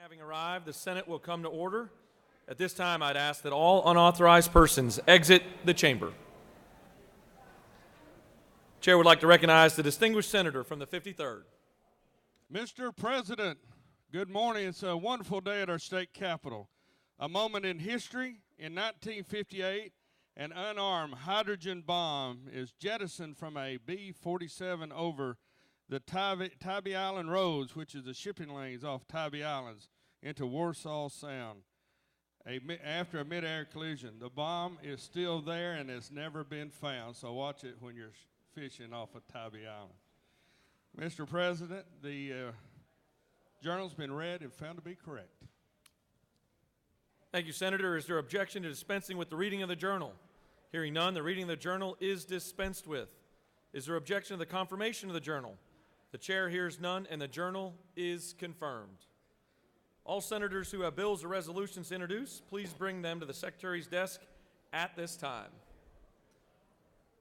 Having arrived, the Senate will come to order. At this time, I'd ask that all unauthorized persons exit the chamber. Chair would like to recognize the distinguished senator from the 53rd. Mr. President, good morning. It's a wonderful day at our state capitol. A moment in history. In 1958, an unarmed hydrogen bomb is jettisoned from a B-47 over the Tybee Island roads, which is the shipping lanes off Tybee Islands, into Warsaw Sound. After a mid-air collision, the bomb is still there and has never been found, so watch it when you're fishing off of Tybee Island. Mr. President, the journal's been read and found to be correct. Thank you, Senator. Is there objection to dispensing with the reading of the journal? Hearing none, the reading of the journal is dispensed with. Is there objection to the confirmation of the journal? The chair hears none, and the journal is confirmed. All senators who have bills or resolutions to introduce, please bring them to the Secretary's desk at this time.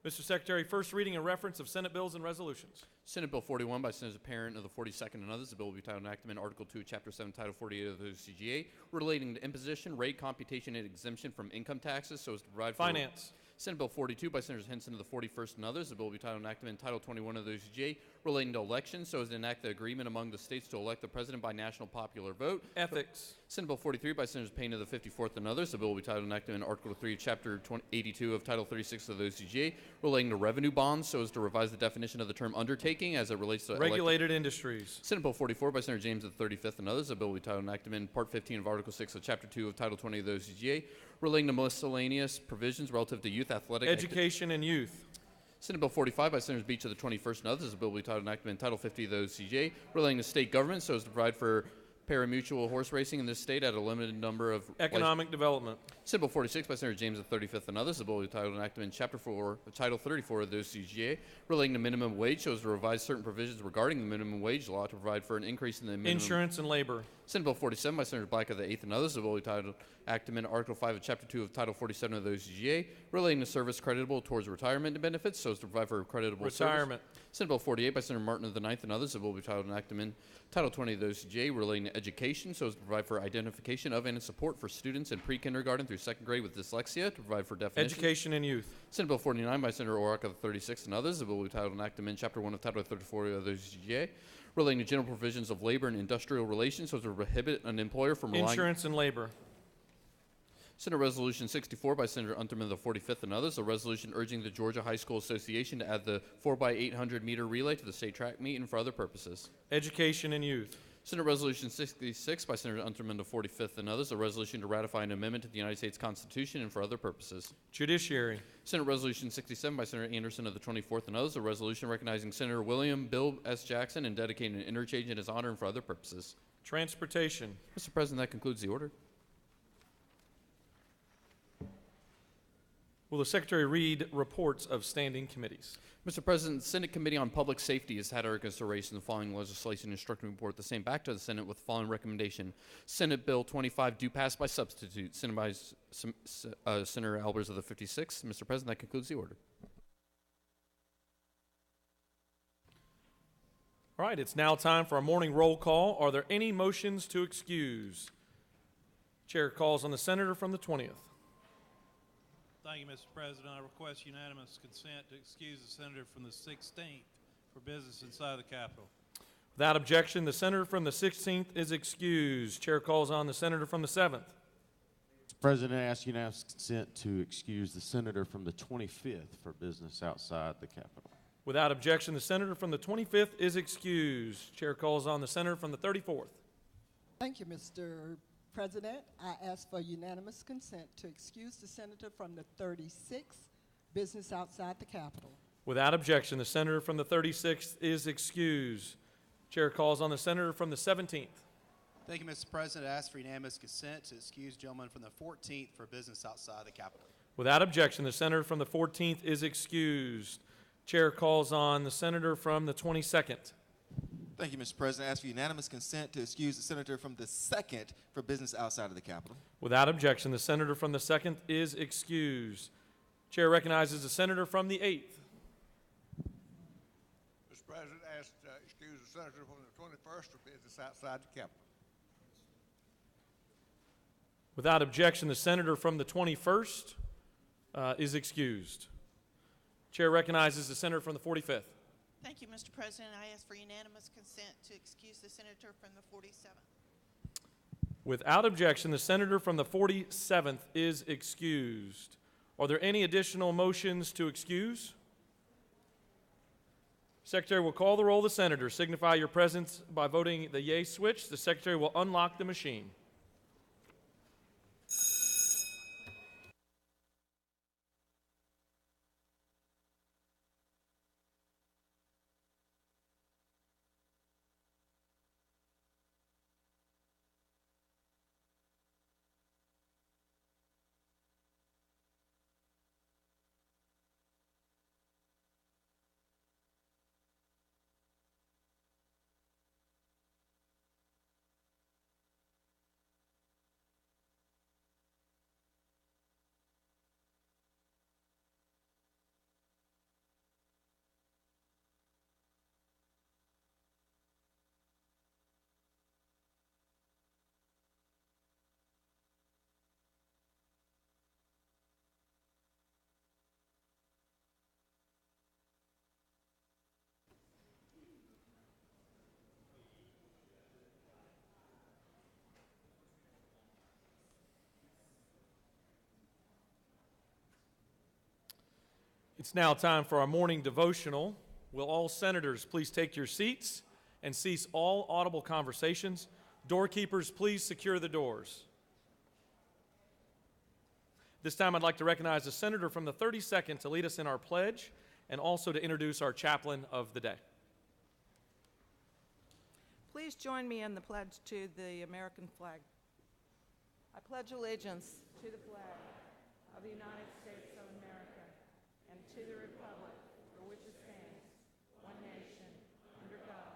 Mr. Secretary, first reading and reference of Senate bills and resolutions. Senate Bill 41 by Senator Parent of the 42nd and others. The bill will be titled Enactment, Article 2, Chapter 7, Title 48 of the OCGA, relating to imposition, rate, computation, and exemption from income taxes so as to provide for Finance. Senate Bill 42 by Senators Henson of the 41st and others. The bill will be titled Enactment, Title 21 of the OCGA, relating to elections so as to enact the agreement among the states to elect the president by national popular vote. Ethics. Senate Bill 43 by Senators Payne of the 54th and others. The bill will be titled Enactment, Article 3, Chapter 82 of Title 36 of the OCGA, relating to revenue bonds so as to revise the definition of the term undertaking as it relates to Regulated industries. Senate Bill 44 by Senator James of the 35th and others. The bill will be titled Enactment, Part 15 of Article 6 of Chapter 2 of Title 20 of the OCGA, relating to miscellaneous provisions relative to youth athletic Education and youth. Senate Bill 45 by Senators Beach of the 21st and others. The bill will be titled Enactment, Title 50 of the OCGA, relating to state government so as to provide for pari-mutuel horse racing in this state at a limited number of Economic development. Senate Bill 46 by Senator James of the 35th and others. The bill will be titled Enactment, Chapter 4, Title 34 of the OCGA, relating to minimum wage so as to revise certain provisions regarding the minimum wage law to provide for an increase in the minimum. Insurance and labor. Senate Bill 47 by Senator Black of the 8th and others. The bill will be titled Enactment, Article 5 of Chapter 2 of Title 47 of the OCGA, relating to service creditable towards retirement benefits so as to provide for creditable Retirement. service. Senate Bill 48 by Senator Martin of the 9th and others. The bill will be titled Enactment, Title 20 of the OCGA, relating to education so as to provide for identification of and support for students in pre-kindergarten through second grade with dyslexia to provide for definition. Education and youth. Senate Bill 49 by Senator Orrock of the 36th and others. The bill will be titled Enactment, Chapter 1 of Title 34 of the OCGA, relating to general provisions of labor and industrial relations so as to prohibit an employer from relying. Insurance and labor. Senate Resolution 64 by Senator Unterman of the 45th and others, a resolution urging the Georgia High School Association to add the 4x800 meter relay to the state track meet and for other purposes. Education and youth. Senate Resolution 66 by Senator Unterman of the 45th and others, a resolution to ratify an amendment to the United States Constitution and for other purposes. Judiciary. Senate Resolution 67 by Senator Anderson of the 24th and others, a resolution recognizing Senator William Bill S. Jackson and dedicating an interchange in his honor and for other purposes. Transportation. Mr. President, that concludes the order. Will the Secretary read reports of standing committees? Mr. President, the Senate Committee on Public Safety has had our consideration of the following legislation and instruction report the same back to the Senate with the following recommendation. Senate Bill 25 do pass by substitute. Senator by Senator Albers of the 56th. Mr. President, that concludes the order. All right, it's now time for our morning roll call. Are there any motions to excuse? Chair calls on the senator from the 20th. Thank you, Mr. President. I request unanimous consent to excuse the senator from the 16th for business inside the Capitol. Without objection, the senator from the 16th is excused. Chair calls on the senator from the 7th. Mr. President, I ask unanimous consent to excuse the senator from the 25th for business outside the Capitol. Without objection, the senator from the 25th is excused. Chair calls on the senator from the 34th. Thank you, Mr. President, I ask for unanimous consent to excuse the senator from the 36th, business outside the Capitol. Without objection, the senator from the 36th is excused. Chair calls on the senator from the 17th. Thank you, Mr. President. I ask for unanimous consent to excuse gentleman from the 14th for business outside the Capitol. Without objection, the senator from the 14th is excused. Chair calls on the senator from the 22nd. Thank you, Mr. President. I ask for unanimous consent to excuse the senator from the 2nd for business outside of the Capitol. Without objection, the senator from the 2nd is excused. Chair recognizes the senator from the 8th. Mr. President, I ask to excuse the senator from the 21st for business outside the Capitol. Without objection, the senator from the 21st is excused. Chair recognizes the senator from the 45th. Thank you, Mr. President. I ask for unanimous consent to excuse the senator from the 47th. Without objection, the senator from the 47th is excused. Are there any additional motions to excuse? Secretary will call the roll of the senator. Signify your presence by voting the yea switch. The secretary will unlock the machine. It's now time for our morning devotional. Will all senators please take your seats and cease all audible conversations? Doorkeepers, please secure the doors. This time I'd like to recognize the senator from the 32nd to lead us in our pledge and also to introduce our chaplain of the day. Please join me in the pledge to the American flag. I pledge allegiance to the flag of the United States of America and to the republic for which it stands, one nation, under God,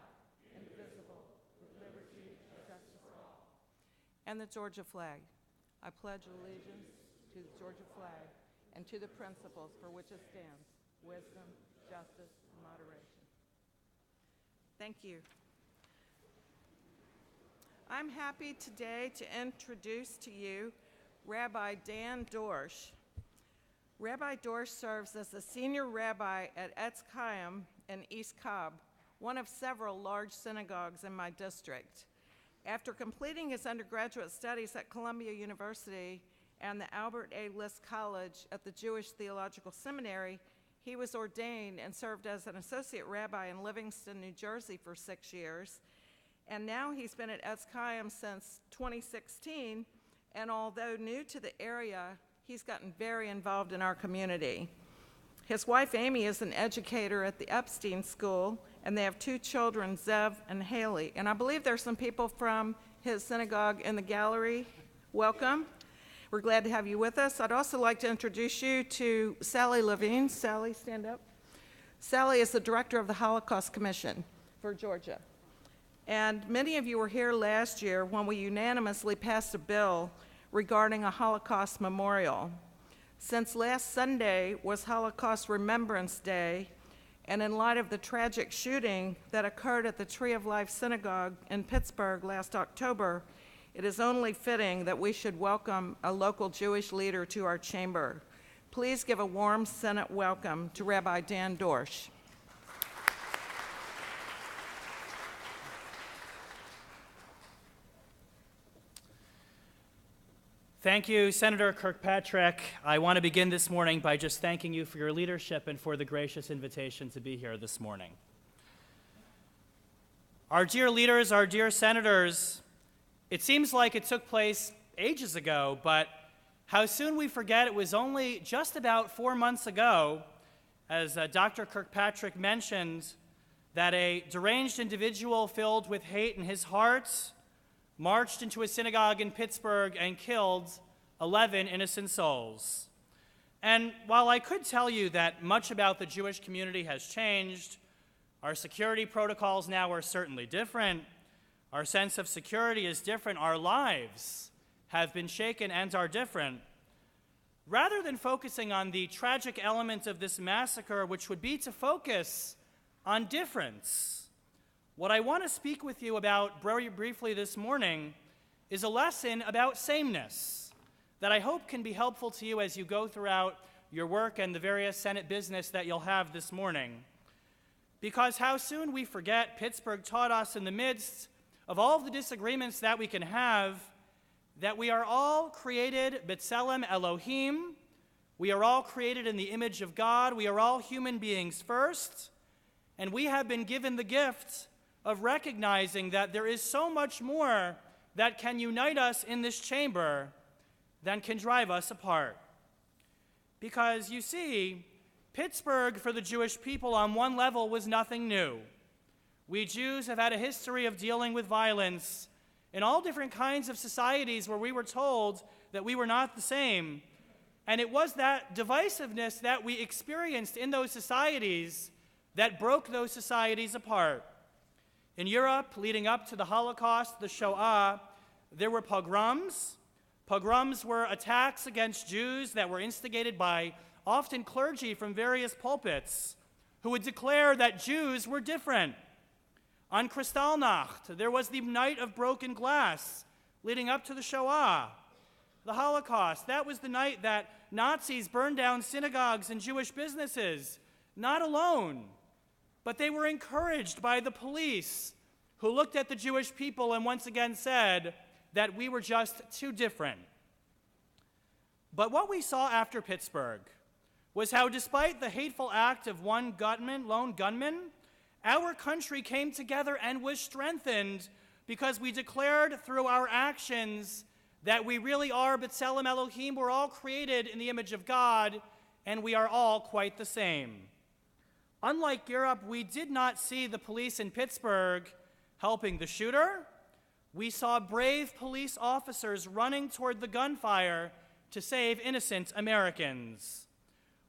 indivisible, with liberty and justice for all. And the Georgia flag. I pledge allegiance to the Georgia flag and to the principles for which it stands, wisdom, justice, and moderation. Thank you. I'm happy today to introduce to you Rabbi Dan Dorsch. Rabbi Dorsch serves as the senior rabbi at Etz Chaim in East Cobb, one of several large synagogues in my district. After completing his undergraduate studies at Columbia University and the Albert A. List College at the Jewish Theological Seminary, he was ordained and served as an associate rabbi in Livingston, New Jersey for 6 years. And now he's been at Etz Chaim since 2016, and although new to the area, he's gotten very involved in our community. His wife, Amy, is an educator at the Epstein School, and they have 2 children, Zev and Haley. And I believe there's some people from his synagogue in the gallery. Welcome. We're glad to have you with us. I'd also like to introduce you to Sally Levine. Sally, stand up. Sally is the director of the Holocaust Commission for Georgia. And many of you were here last year when we unanimously passed a bill regarding a Holocaust memorial. Since last Sunday was Holocaust Remembrance Day, and in light of the tragic shooting that occurred at the Tree of Life Synagogue in Pittsburgh last October, it is only fitting that we should welcome a local Jewish leader to our chamber. Please give a warm Senate welcome to Rabbi Dan Dorsch. Thank you, Senator Kirkpatrick. I want to begin this morning by just thanking you for your leadership and for the gracious invitation to be here this morning. Our dear leaders, our dear senators, it seems like it took place ages ago, but how soon we forget it was only just about 4 months ago, as Dr. Kirkpatrick mentioned, that a deranged individual filled with hate in his heart marched into a synagogue in Pittsburgh and killed 11 innocent souls. And while I could tell you that much about the Jewish community has changed, our security protocols now are certainly different, our sense of security is different, our lives have been shaken and are different, rather than focusing on the tragic element of this massacre, which would be to focus on difference, what I want to speak with you about very briefly this morning is a lesson about sameness. that I hope can be helpful to you as you go throughout your work and the various Senate business that you'll have this morning. Because how soon we forget, Pittsburgh taught us in the midst of all of the disagreements that we can have, that we are all created B'Tselem Elohim. We are all created in the image of God. We are all human beings first. And we have been given the gift of recognizing that there is so much more that can unite us in this chamber than can drive us apart. Because you see, Pittsburgh for the Jewish people on one level was nothing new. We Jews have had a history of dealing with violence in all different kinds of societies where we were told that we were not the same. And it was that divisiveness that we experienced in those societies that broke those societies apart. In Europe, leading up to the Holocaust, the Shoah, there were pogroms. Pogroms were attacks against Jews that were instigated by often clergy from various pulpits who would declare that Jews were different. On Kristallnacht, there was the Night of Broken Glass leading up to the Shoah. The Holocaust, that was the night that Nazis burned down synagogues and Jewish businesses, not alone, but they were encouraged by the police who looked at the Jewish people and once again said that we were just too different. But what we saw after Pittsburgh was how despite the hateful act of one lone gunman, our country came together and was strengthened because we declared through our actions that we really are B'Tselem Elohim. We're all created in the image of God, and we are all quite the same. Unlike Europe, we did not see the police in Pittsburgh helping the shooter. We saw brave police officers running toward the gunfire to save innocent Americans.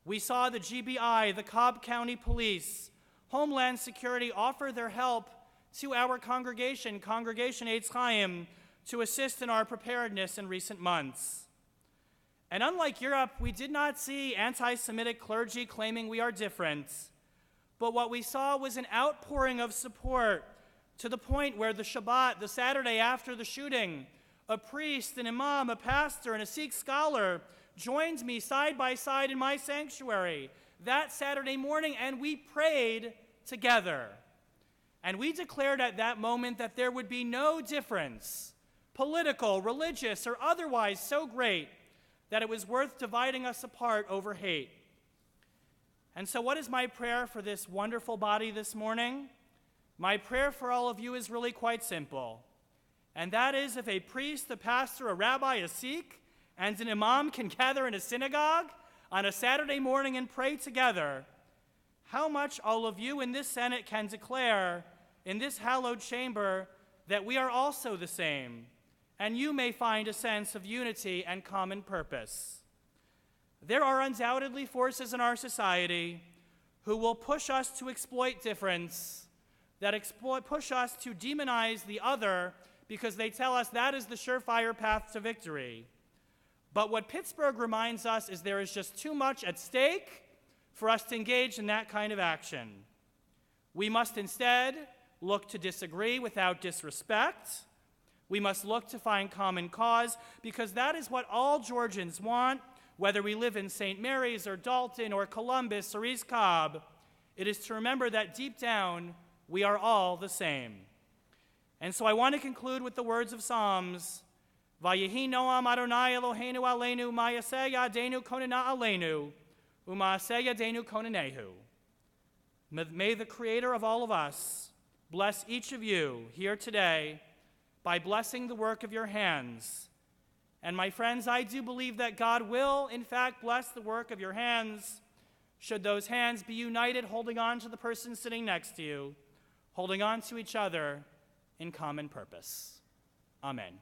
We saw the GBI, the Cobb County Police, Homeland Security offer their help to our congregation, Congregation Eitz Chaim, to assist in our preparedness in recent months. And unlike Europe, we did not see anti-Semitic clergy claiming we are different, but what we saw was an outpouring of support to the point where the Shabbat, the Saturday after the shooting, a priest, an imam, a pastor, and a Sikh scholar joined me side by side in my sanctuary that Saturday morning, and we prayed together. And we declared at that moment that there would be no difference, political, religious, or otherwise, so great that it was worth dividing us apart over hate. And so what is my prayer for this wonderful body this morning? My prayer for all of you is really quite simple. And that is, if a priest, a pastor, a rabbi, a Sikh, and an imam can gather in a synagogue on a Saturday morning and pray together, how much all of you in this Senate can declare in this hallowed chamber that we are also the same, and you may find a sense of unity and common purpose. There are undoubtedly forces in our society who will push us to exploit difference, that push us to demonize the other because they tell us that is the surefire path to victory. But what Pittsburgh reminds us is there is just too much at stake for us to engage in that kind of action. We must instead look to disagree without disrespect. We must look to find common cause, because that is what all Georgians want, whether we live in St. Mary's or Dalton or Columbus or East Cobb. It is to remember that deep down, we are all the same. And so I want to conclude with the words of Psalms, Vayehi Noam Adonai Eloheinu Aleinu, Ma'aseh Yadenu Konena Aleinu, U'Ma'aseh Yadenu Konenehu. May the Creator of all of us bless each of you here today by blessing the work of your hands. And my friends, I do believe that God will, in fact, bless the work of your hands, should those hands be united, holding on to the person sitting next to you, holding on to each other in common purpose. Amen.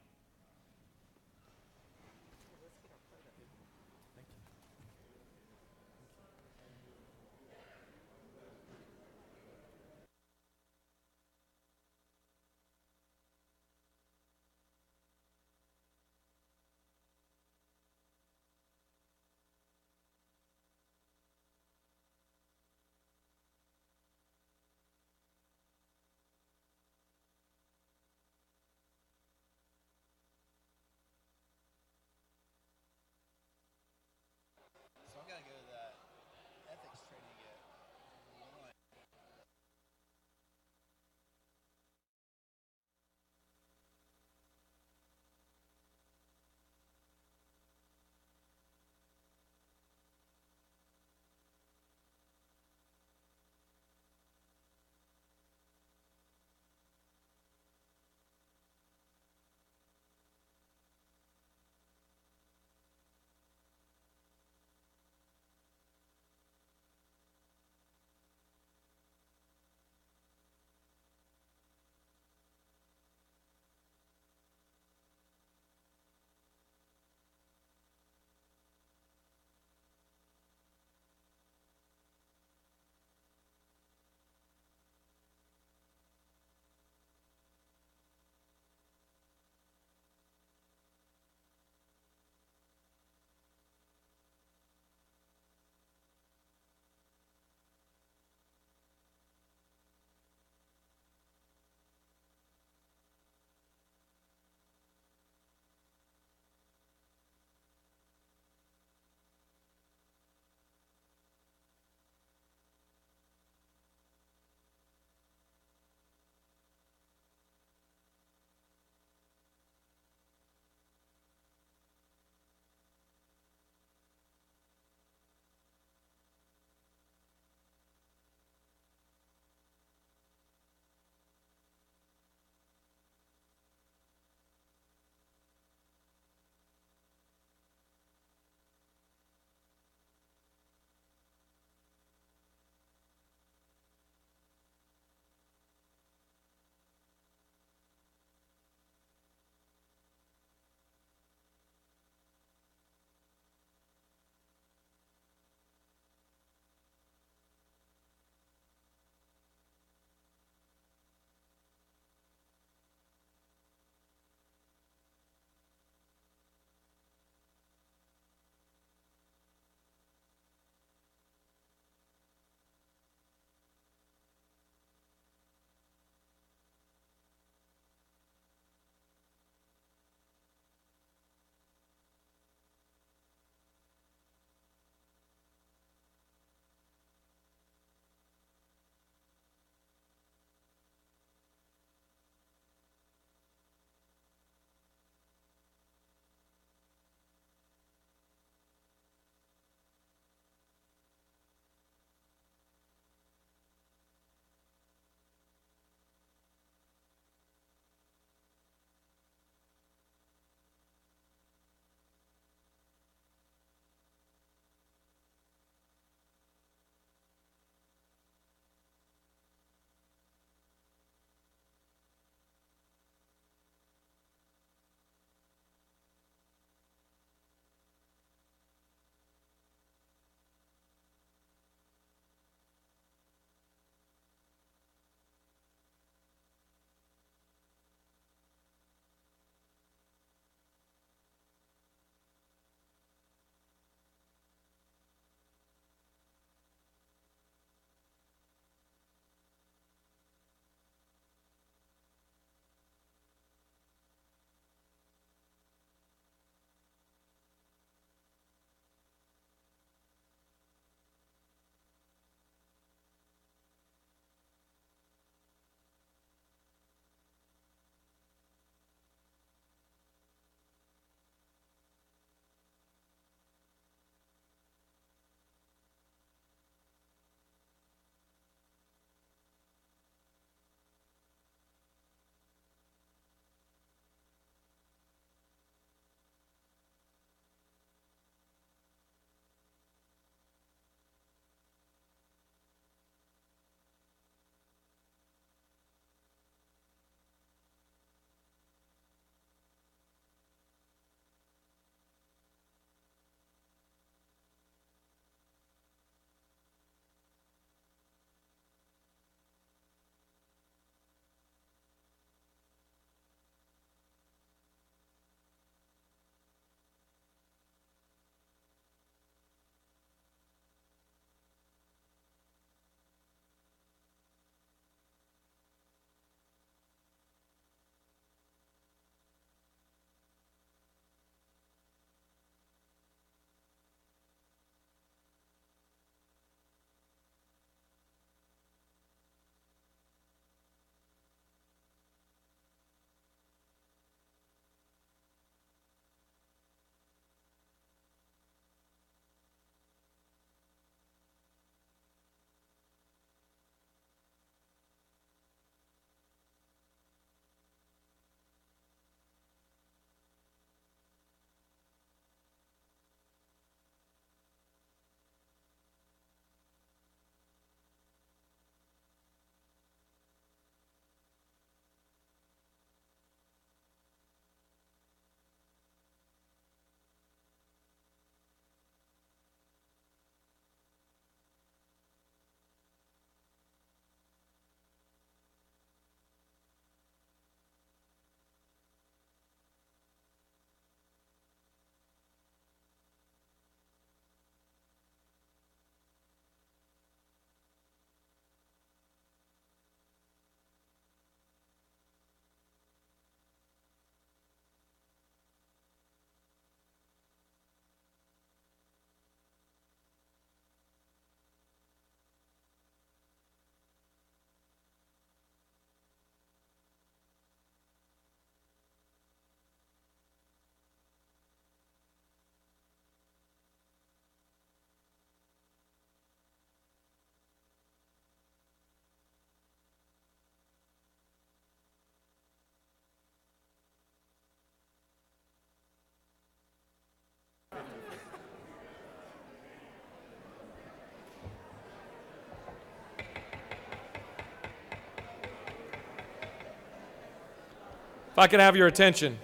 If I could have your attention.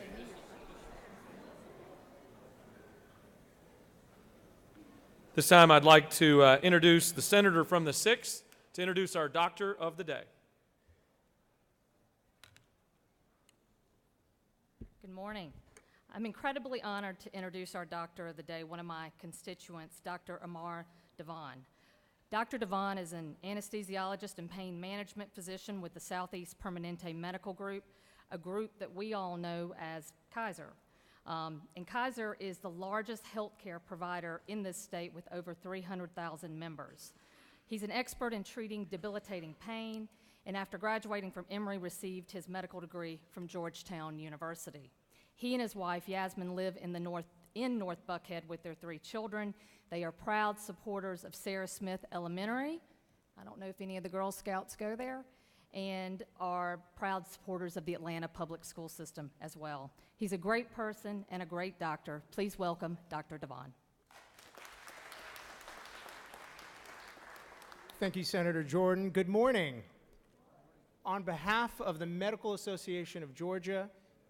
This time I'd like to introduce the senator from the 6th to introduce our doctor of the day. Good morning. I'm incredibly honored to introduce our doctor of the day, one of my constituents, Dr. Amar Devon. Dr. Devon is an anesthesiologist and pain management physician with the Southeast Permanente Medical Group, a group that we all know as Kaiser. And Kaiser is the largest healthcare provider in this state with over 300,000 members. He's an expert in treating debilitating pain, and after graduating from Emory, received his medical degree from Georgetown University. He and his wife, Yasmin, live in North Buckhead with their 3 children. They are proud supporters of Sarah Smith Elementary. I don't know if any of the Girl Scouts go there, and are proud supporters of the Atlanta public school system as well. He's a great person and a great doctor. Please welcome Dr. Devon. Thank you, Senator Jordan. Good morning. On behalf of the Medical Association of Georgia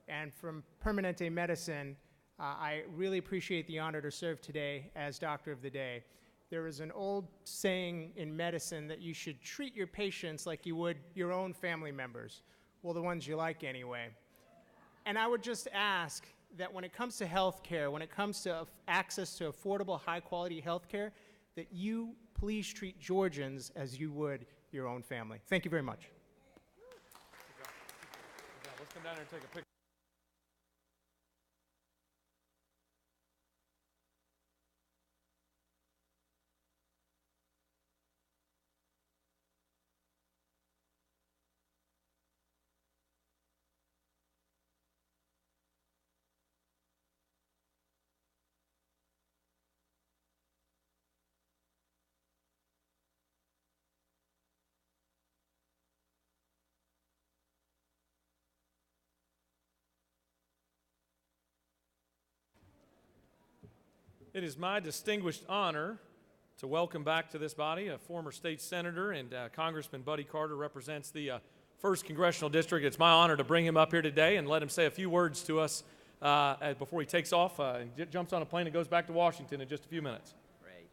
and from Permanente Medicine, I really appreciate the honor to serve today as Doctor of the Day. There is an old saying in medicine that you should treat your patients like you would your own family members. Well, the ones you like anyway. And I would just ask that when it comes to health care, when it comes to access to affordable, high-quality health care, that you please treat Georgians as you would your own family. Thank you very much. Let's come down here and take a picture. It is my distinguished honor to welcome back to this body a former state senator, and Congressman Buddy Carter represents the 1st Congressional District. It's my honor to bring him up here today and let him say a few words to us before he takes off and jumps on a plane and goes back to Washington in just a few minutes. Great.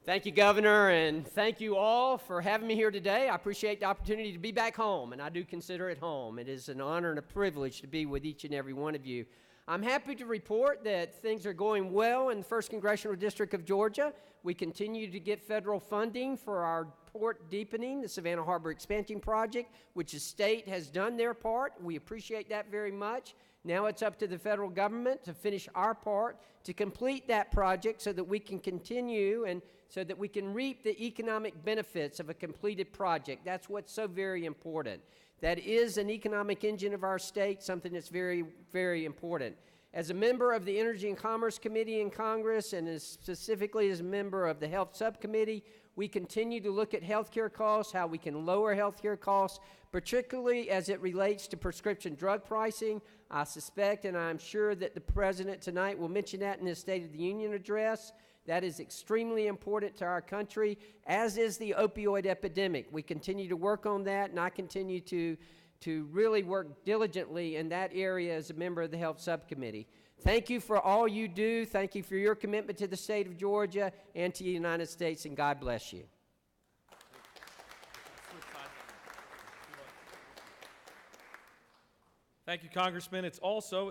Thank you, Governor, and thank you all for having me here today. I appreciate the opportunity to be back home, and I do consider it home. It is an honor and a privilege to be with each and every one of you. I'm happy to report that things are going well in the 1st Congressional District of Georgia. We continue to get federal funding for our port deepening, the Savannah Harbor Expansion Project, which the state has done their part. We appreciate that very much. Now it's up to the federal government to finish our part to complete that project so that we can continue and so that we can reap the economic benefits of a completed project. That's what's so very important. That is an economic engine of our state, something that's very, very important. As a member of the Energy and Commerce Committee in Congress, and specifically as a member of the Health Subcommittee, we continue to look at healthcare costs, how we can lower healthcare costs, particularly as it relates to prescription drug pricing. I suspect, and I'm sure that the President tonight will mention that in his State of the Union address. That is extremely important to our country, as is the opioid epidemic. We continue to work on that, and I continue to really work diligently in that area as a member of the Health Subcommittee. Thank you for all you do. Thank you for your commitment to the state of Georgia and to the United States, and God bless you. Thank you, Congressman.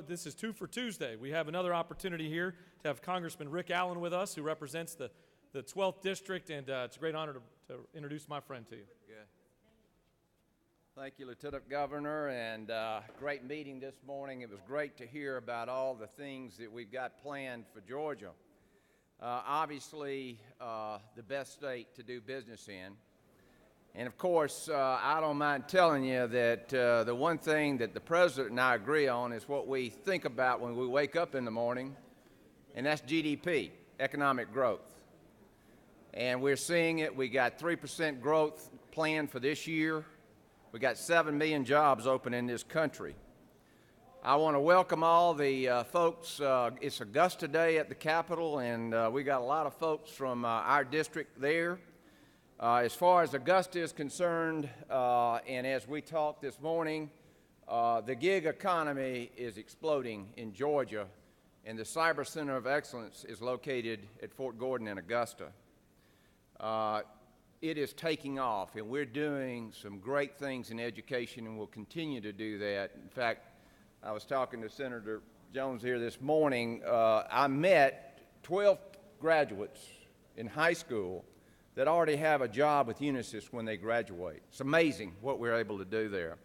This is 2 for Tuesday. We have another opportunity here to have Congressman Rick Allen with us, who represents the 12th District, and it's a great honor to introduce my friend to you. Good. Thank you, Lieutenant Governor, and great meeting this morning. It was great to hear about all the things that we've got planned for Georgia. Obviously, the best state to do business in. And of course, I don't mind telling you that the one thing that the President and I agree on is what we think about when we wake up in the morning, and that's GDP, economic growth. And we're seeing it. We got 3% growth planned for this year. We got 7 million jobs open in this country. I want to welcome all the folks. It's Augusta Day at the Capitol, and we got a lot of folks from our district there. As far as Augusta is concerned, and as we talked this morning, The gig economy is exploding in Georgia, and the Cyber Center of Excellence is located at Fort Gordon in Augusta. It is taking off, and we're doing some great things in education, and we'll continue to do that. In fact, I was talking to Senator Jones here this morning. I met 12 graduates in high school that already have a job with Unisys when they graduate. It's amazing what we're able to do there.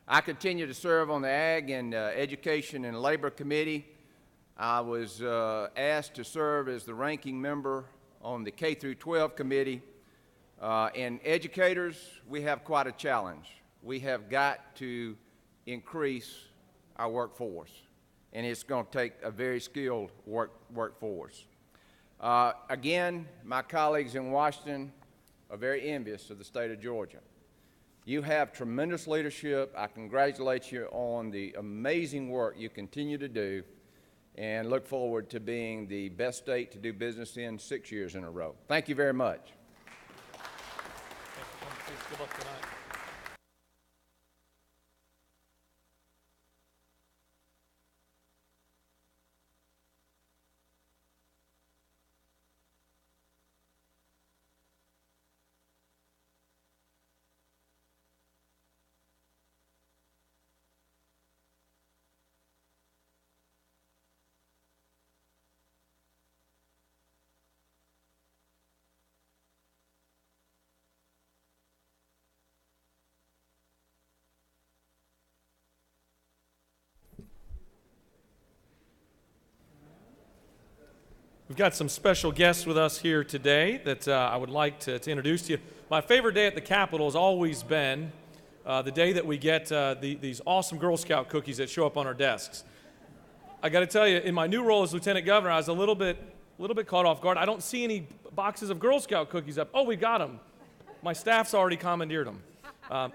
I continue to serve on the Ag and Education and Labor Committee. I was asked to serve as the ranking member on the K through 12 committee. And educators, we have quite a challenge. We have got to increase our workforce, and it's going to take a very skilled workforce. Again, my colleagues in Washington are very envious of the state of Georgia. You have tremendous leadership. I congratulate you on the amazing work you continue to do, and look forward to being the best state to do business in 6 years in a row. Thank you very much. Good luck tonight. We've got some special guests with us here today that I would like to introduce to you. My favorite day at the Capitol has always been the day that we get these awesome Girl Scout cookies that show up on our desks. I got to tell you, in my new role as Lieutenant Governor, I was a little bit caught off guard. I don't see any boxes of Girl Scout cookies up. Oh, we got them. My staff's already commandeered them.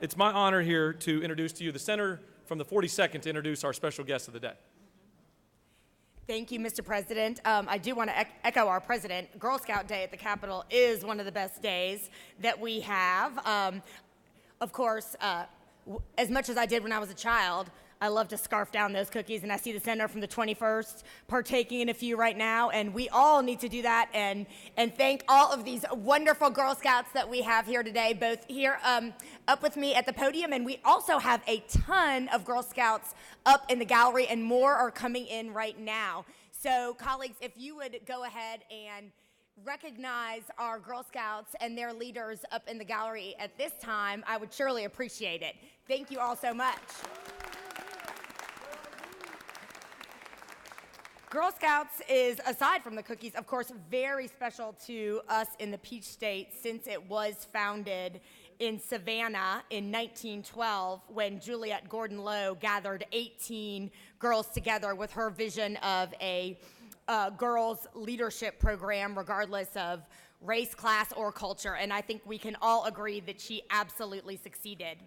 It's my honor here to introduce to you the Senator from the 42nd to introduce our special guest of the day. Thank you, Mr. President. I do want to echo our president. Girl Scout Day at the Capitol is one of the best days that we have. Of course, as much as I did when I was a child, I love to scarf down those cookies, and I see the senator from the 21st partaking in a few right now, and we all need to do that and thank all of these wonderful Girl Scouts that we have here today, both here up with me at the podium, and we also have a ton of Girl Scouts up in the gallery, and more are coming in right now. So, colleagues, if you would go ahead and recognize our Girl Scouts and their leaders up in the gallery at this time, I would surely appreciate it. Thank you all so much. Girl Scouts is, aside from the cookies, of course, very special to us in the Peach State since it was founded in Savannah in 1912 when Juliette Gordon Low gathered 18 girls together with her vision of a girls' leadership program regardless of race, class, or culture. And I think we can all agree that she absolutely succeeded.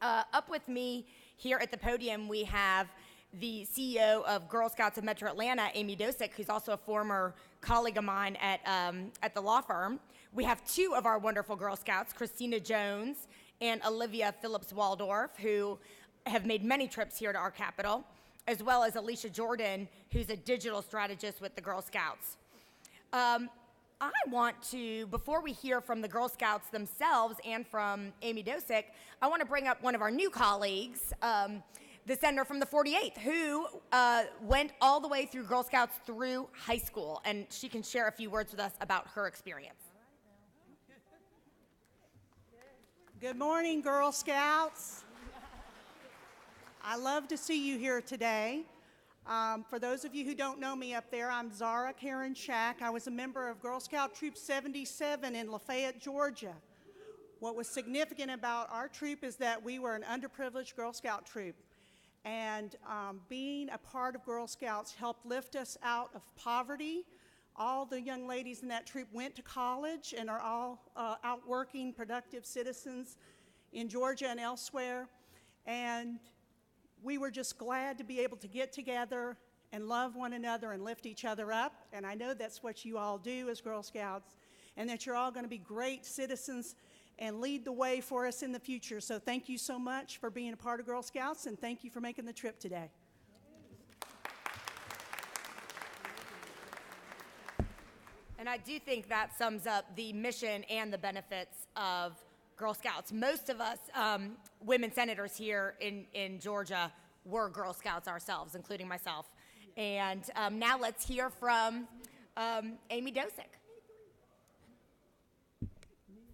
Up with me here at the podium, we have the CEO of Girl Scouts of Metro Atlanta, Amy Dosick, who's also a former colleague of mine at the law firm. We have two of our wonderful Girl Scouts, Christina Jones and Olivia Phillips Waldorf, who have made many trips here to our Capitol, as well as Alicia Jordan, who's a digital strategist with the Girl Scouts. I want to, before we hear from the Girl Scouts themselves and from Amy Dosick, I want to bring up one of our new colleagues, the senator from the 48th, who went all the way through Girl Scouts through high school, and she can share a few words with us about her experience. Good morning, Girl Scouts. I love to see you here today. For those of you who don't know me up there, I'm Zara Karen Shack. I was a member of Girl Scout Troop 77 in Lafayette, Georgia. What was significant about our troop is that we were an underprivileged Girl Scout troop. And being a part of Girl Scouts helped lift us out of poverty. All the young ladies in that troop went to college and are all out working, productive citizens in Georgia and elsewhere. And we were just glad to be able to get together and love one another and lift each other up. And I know that's what you all do as Girl Scouts, and that you're all going to be great citizens and lead the way for us in the future. So thank you so much for being a part of Girl Scouts, and thank you for making the trip today. And I do think that sums up the mission and the benefits of Girl Scouts. Most of us women senators here in Georgia were Girl Scouts ourselves, including myself. And now let's hear from Amy Dosick.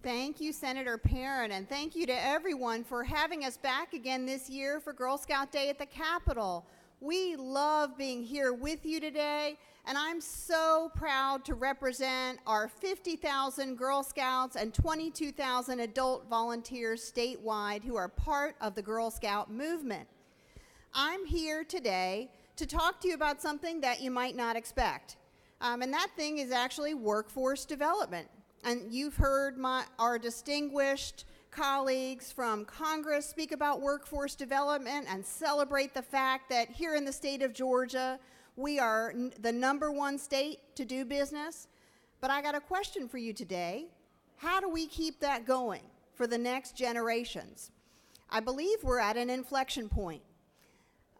Thank you, Senator Perrin, and thank you to everyone for having us back again this year for Girl Scout Day at the Capitol. We love being here with you today, and I'm so proud to represent our 50,000 Girl Scouts and 22,000 adult volunteers statewide who are part of the Girl Scout movement. I'm here today to talk to you about something that you might not expect, and that thing is actually workforce development. And you've heard our distinguished colleagues from Congress speak about workforce development and celebrate the fact that here in the state of Georgia, we are the #1 state to do business. But I got a question for you today. How do we keep that going for the next generations? I believe we're at an inflection point.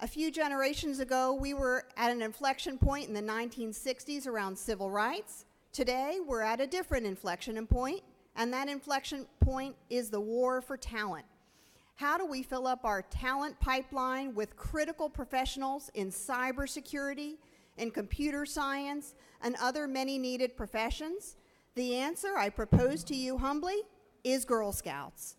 A few generations ago, we were at an inflection point in the 1960s around civil rights. Today, we're at a different inflection point, and that inflection point is the war for talent. How do we fill up our talent pipeline with critical professionals in cybersecurity, in computer science, and other many needed professions? The answer, I propose to you humbly, is Girl Scouts.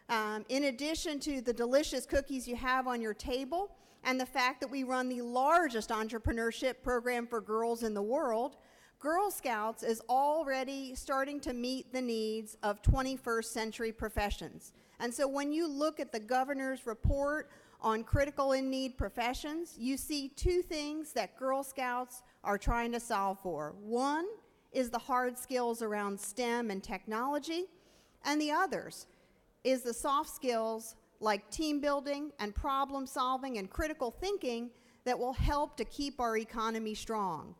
In addition to the delicious cookies you have on your table, and the fact that we run the largest entrepreneurship program for girls in the world, Girl Scouts is already starting to meet the needs of 21st century professions. And so when you look at the governor's report on critical and need professions, you see two things that Girl Scouts are trying to solve for. One is the hard skills around STEM and technology, and the others is the soft skills like team building and problem solving and critical thinking that will help to keep our economy strong.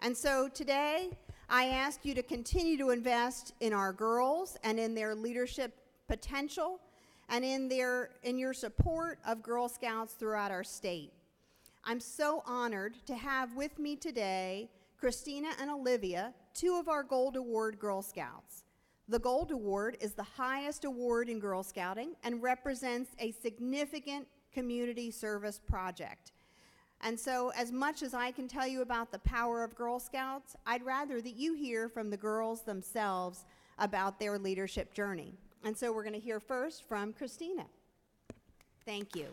And so today, I ask you to continue to invest in our girls and in their leadership potential and in your support of Girl Scouts throughout our state. I'm so honored to have with me today Christina and Olivia, two of our Gold Award Girl Scouts. The Gold Award is the highest award in Girl Scouting and represents a significant community service project. And so as much as I can tell you about the power of Girl Scouts, I'd rather that you hear from the girls themselves about their leadership journey. And so we're going to hear first from Christina. Thank you.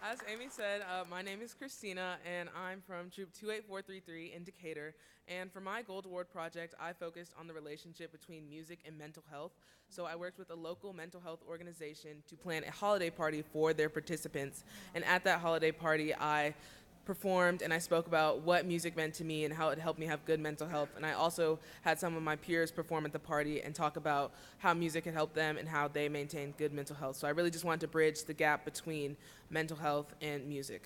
As Amy said, my name is Christina, and I'm from Troop 28433 in Decatur. And for my Gold Award project, I focused on the relationship between music and mental health. So I worked with a local mental health organization to plan a holiday party for their participants. And at that holiday party, I performed and I spoke about what music meant to me and how it helped me have good mental health. And I also had some of my peers perform at the party and talk about how music had helped them and how they maintained good mental health. So I really just wanted to bridge the gap between mental health and music.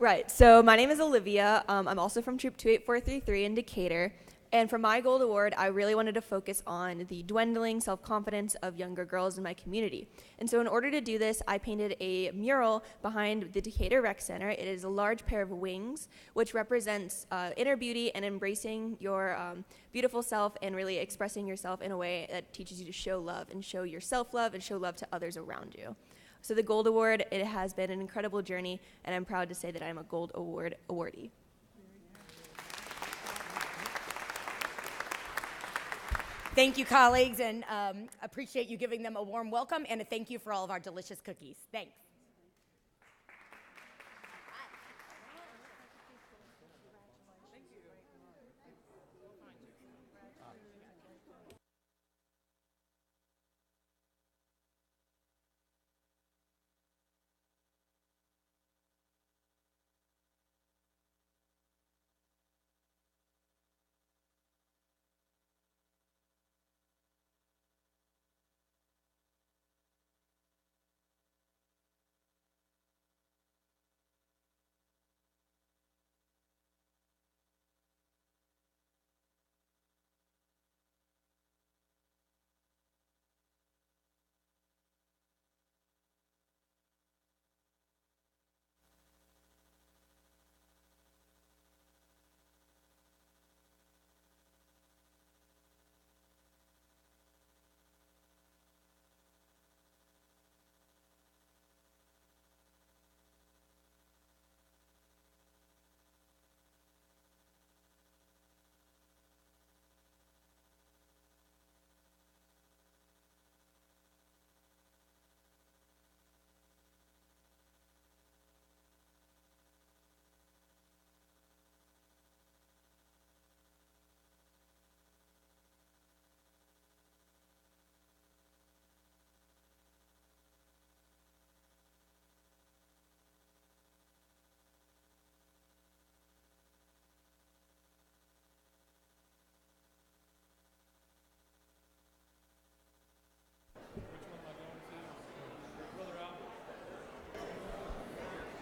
Right, so my name is Olivia. I'm also from Troop 28433 in Decatur. And for my Gold Award, I really wanted to focus on the dwindling self-confidence of younger girls in my community. And so in order to do this, I painted a mural behind the Decatur Rec Center. It is a large pair of wings, which represents inner beauty and embracing your beautiful self and really expressing yourself in a way that teaches you to show love and show your self-love and show love to others around you. So the Gold Award, it has been an incredible journey, and I'm proud to say that I'm a Gold Award awardee. Thank you, colleagues, and appreciate you giving them a warm welcome, and a thank you for all of our delicious cookies. Thanks.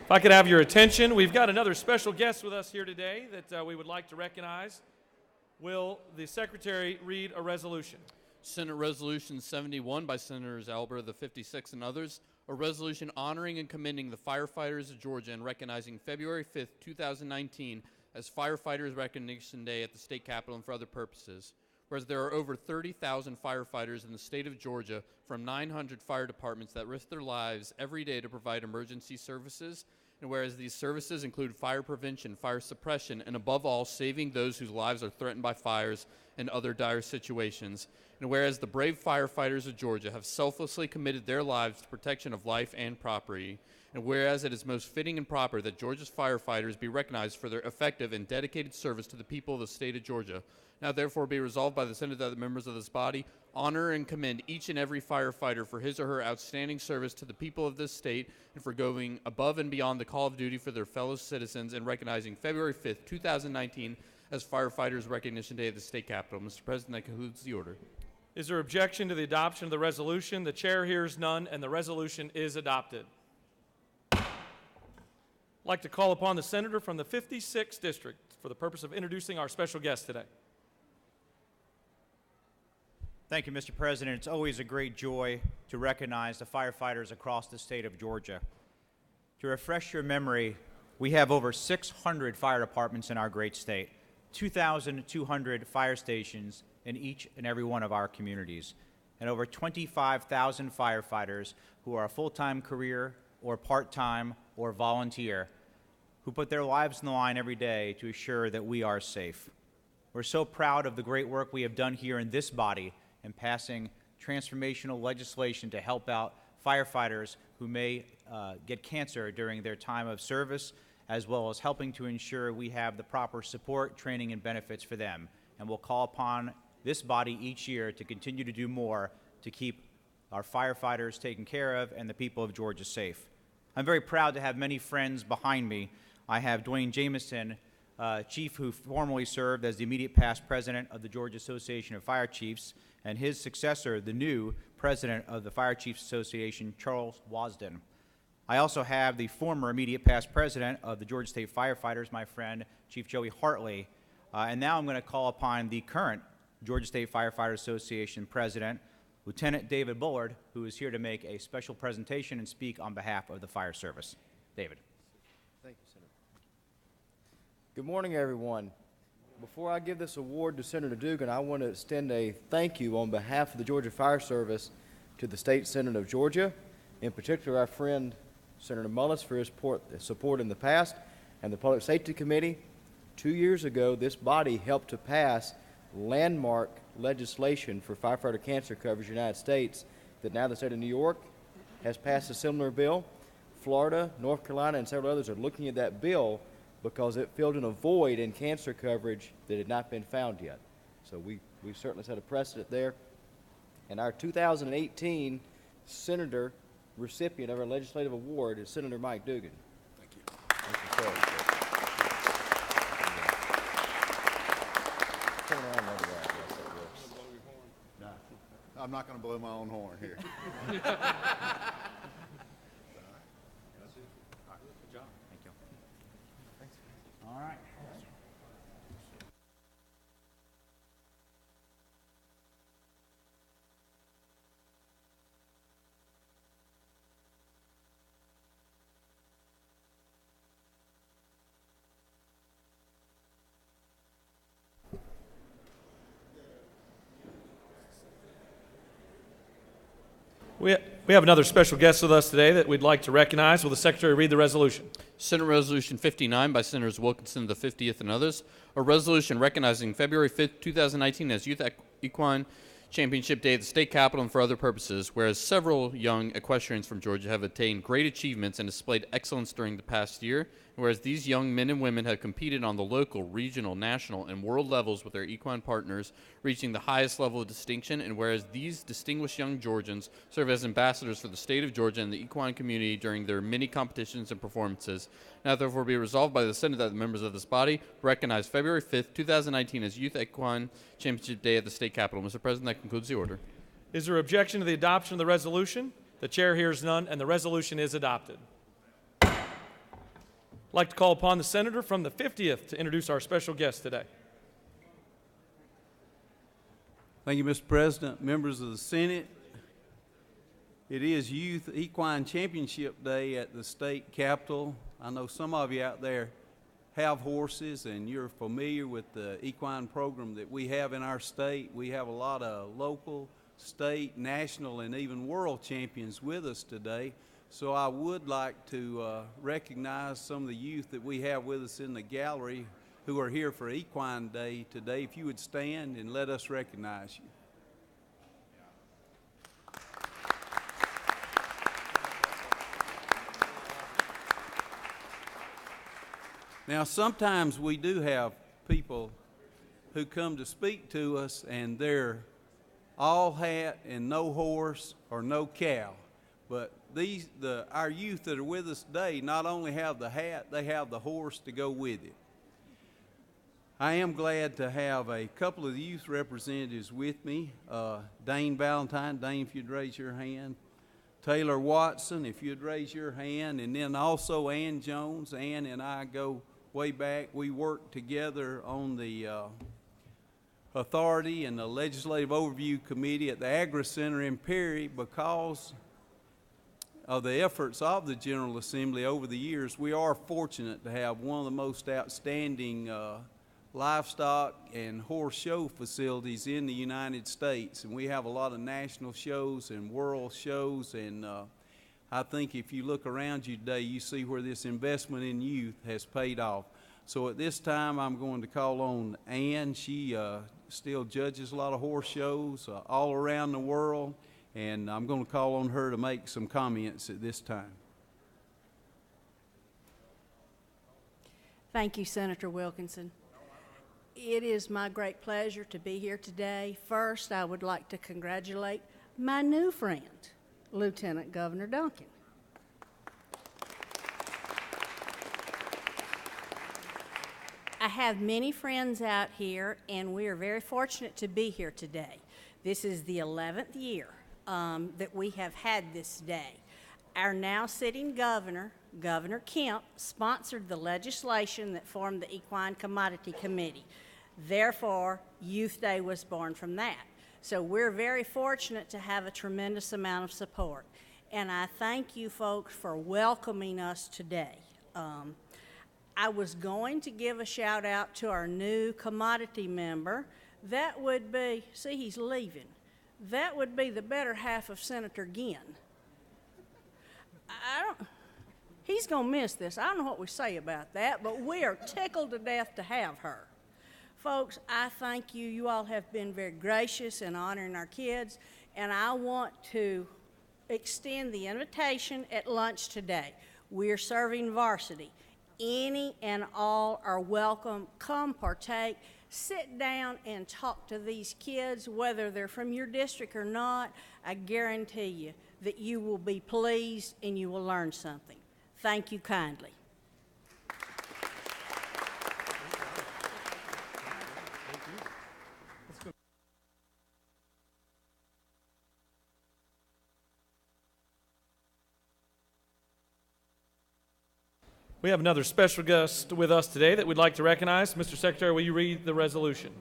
If I could have your attention, we've got another special guest with us here today that we would like to recognize. Will the Secretary read a resolution? Senate Resolution 71 by Senators Albert of the 56 and others, a resolution honoring and commending the firefighters of Georgia and recognizing February 5th, 2019 as Firefighters Recognition Day at the state capitol and for other purposes. Whereas there are over 30,000 firefighters in the state of Georgia from 900 fire departments that risk their lives every day to provide emergency services, and whereas these services include fire prevention, fire suppression, and above all, saving those whose lives are threatened by fires and other dire situations, and whereas the brave firefighters of Georgia have selflessly committed their lives to protection of life and property, and whereas it is most fitting and proper that Georgia's firefighters be recognized for their effective and dedicated service to the people of the state of Georgia, now therefore be resolved by the Senate that the members of this body honor and commend each and every firefighter for his or her outstanding service to the people of this state and for going above and beyond the call of duty for their fellow citizens and recognizing February 5th, 2019 as Firefighters Recognition Day at the state capitol. Mr. President, that concludes the order. Is there objection to the adoption of the resolution? The chair hears none, and the resolution is adopted. I'd like to call upon the senator from the 56th district for the purpose of introducing our special guest today. Thank you, Mr. President. It's always a great joy to recognize the firefighters across the state of Georgia. To refresh your memory, we have over 600 fire departments in our great state, 2,200 fire stations in each and every one of our communities, and over 25,000 firefighters who are a full-time career or part-time or volunteer who put their lives on the line every day to assure that we are safe. We're so proud of the great work we have done here in this body in passing transformational legislation to help out firefighters who may get cancer during their time of service, as well as helping to ensure we have the proper support, training, and benefits for them. And we'll call upon this body each year to continue to do more to keep our firefighters taken care of and the people of Georgia safe. I'm very proud to have many friends behind me. I have Dwayne Jamison, chief who formerly served as the immediate past president of the Georgia Association of Fire Chiefs, and his successor, the new president of the Fire Chiefs Association, Charles Wasden. I also have the former immediate past president of the Georgia State Firefighters, my friend, Chief Joey Hartley. And now I'm going to call upon the current Georgia State Firefighters Association president, Lieutenant David Bullard, who is here to make a special presentation and speak on behalf of the fire service. David. Thank you, Senator. Good morning, everyone. Before I give this award to Senator Dugan, I want to extend a thank you on behalf of the Georgia Fire Service to the State Senate of Georgia, in particular our friend Senator Mullis for his support in the past, and the Public Safety Committee. 2 years ago, this body helped to pass landmark legislation for firefighter cancer coverage in the United States that now the state of New York has passed a similar bill. Florida, North Carolina, and several others are looking at that bill because it filled in a void in cancer coverage that had not been found yet. So we've certainly set a precedent there. And our 2018 Senator recipient of our legislative award is Senator Mike Dugan. Thank you. Thank you, sir. Turn around the other way, I guess that works. No, I'm not going to blow my own horn here. Good job. Thank you. All right. We have another special guest with us today that we'd like to recognize. Will the Secretary read the resolution? Senate Resolution 59 by Senators Wilkinson of the 50th and others, a resolution recognizing February 5th, 2019 as Youth Equine Championship Day at the state capitol and for other purposes, whereas several young equestrians from Georgia have attained great achievements and displayed excellence during the past year, whereas these young men and women have competed on the local, regional, national, and world levels with their equine partners, reaching the highest level of distinction, and whereas these distinguished young Georgians serve as ambassadors for the state of Georgia and the equine community during their many competitions and performances, now therefore be resolved by the Senate that the members of this body recognize February 5th, 2019 as Youth Equine Championship Day at the state capitol. Mr. President, that concludes the order. Is there objection to the adoption of the resolution? The chair hears none, and the resolution is adopted. like to call upon the senator from the 50th to introduce our special guest today. Thank you, Mr. President, members of the Senate. It is Youth Equine Championship Day at the state capitol. I know some of you out there have horses and you're familiar with the equine program that we have in our state. We have a lot of local, state, national, and even world champions with us today. So I would like to recognize some of the youth that we have with us in the gallery who are here for Equine Day today. If you would stand and let us recognize you. Now, sometimes we do have people who come to speak to us and they're all hat and no horse or no cow. But our youth that are with us today not only have the hat, they have the horse to go with it. I am glad to have a couple of the youth representatives with me. Dane Valentine, Dane, if you'd raise your hand. Taylor Watson, if you'd raise your hand. And then also Ann Jones. Ann and I go way back. We worked together on the Authority and the Legislative Overview Committee at the Agri Center in Perry. Because of the efforts of the General Assembly over the years, we are fortunate to have one of the most outstanding livestock and horse show facilities in the United States. And we have a lot of national shows and world shows, and I think if you look around you today, you see where this investment in youth has paid off. So at this time, I'm going to call on Ann. She still judges a lot of horse shows all around the world, and I'm going to call on her to make some comments at this time. Thank you, Senator Wilkinson. It is my great pleasure to be here today. First, I would like to congratulate my new friend, Lieutenant Governor Duncan. I have many friends out here, and we are very fortunate to be here today. This is the 11th year that we have had this day. Our now sitting governor, Governor Kemp, sponsored the legislation that formed the Equine Commodity Committee. Therefore, Youth Day was born from that. So we're very fortunate to have a tremendous amount of support. And I thank you folks for welcoming us today. I was going to give a shout out to our new commodity member. That would be, see, he's leaving. That would be the better half of Senator Ginn. He's gonna miss this. I don't know what we say about that, but we are tickled to death to have her. Folks, I thank you. You all have been very gracious in honoring our kids, and I want to extend the invitation at lunch today. We're serving varsity. Any and all are welcome. Come partake. Sit down and talk to these kids, whether they're from your district or not. I guarantee you that you will be pleased and you will learn something. Thank you kindly. We have another special guest with us today that we'd like to recognize. Mr. Secretary, will you read the resolution?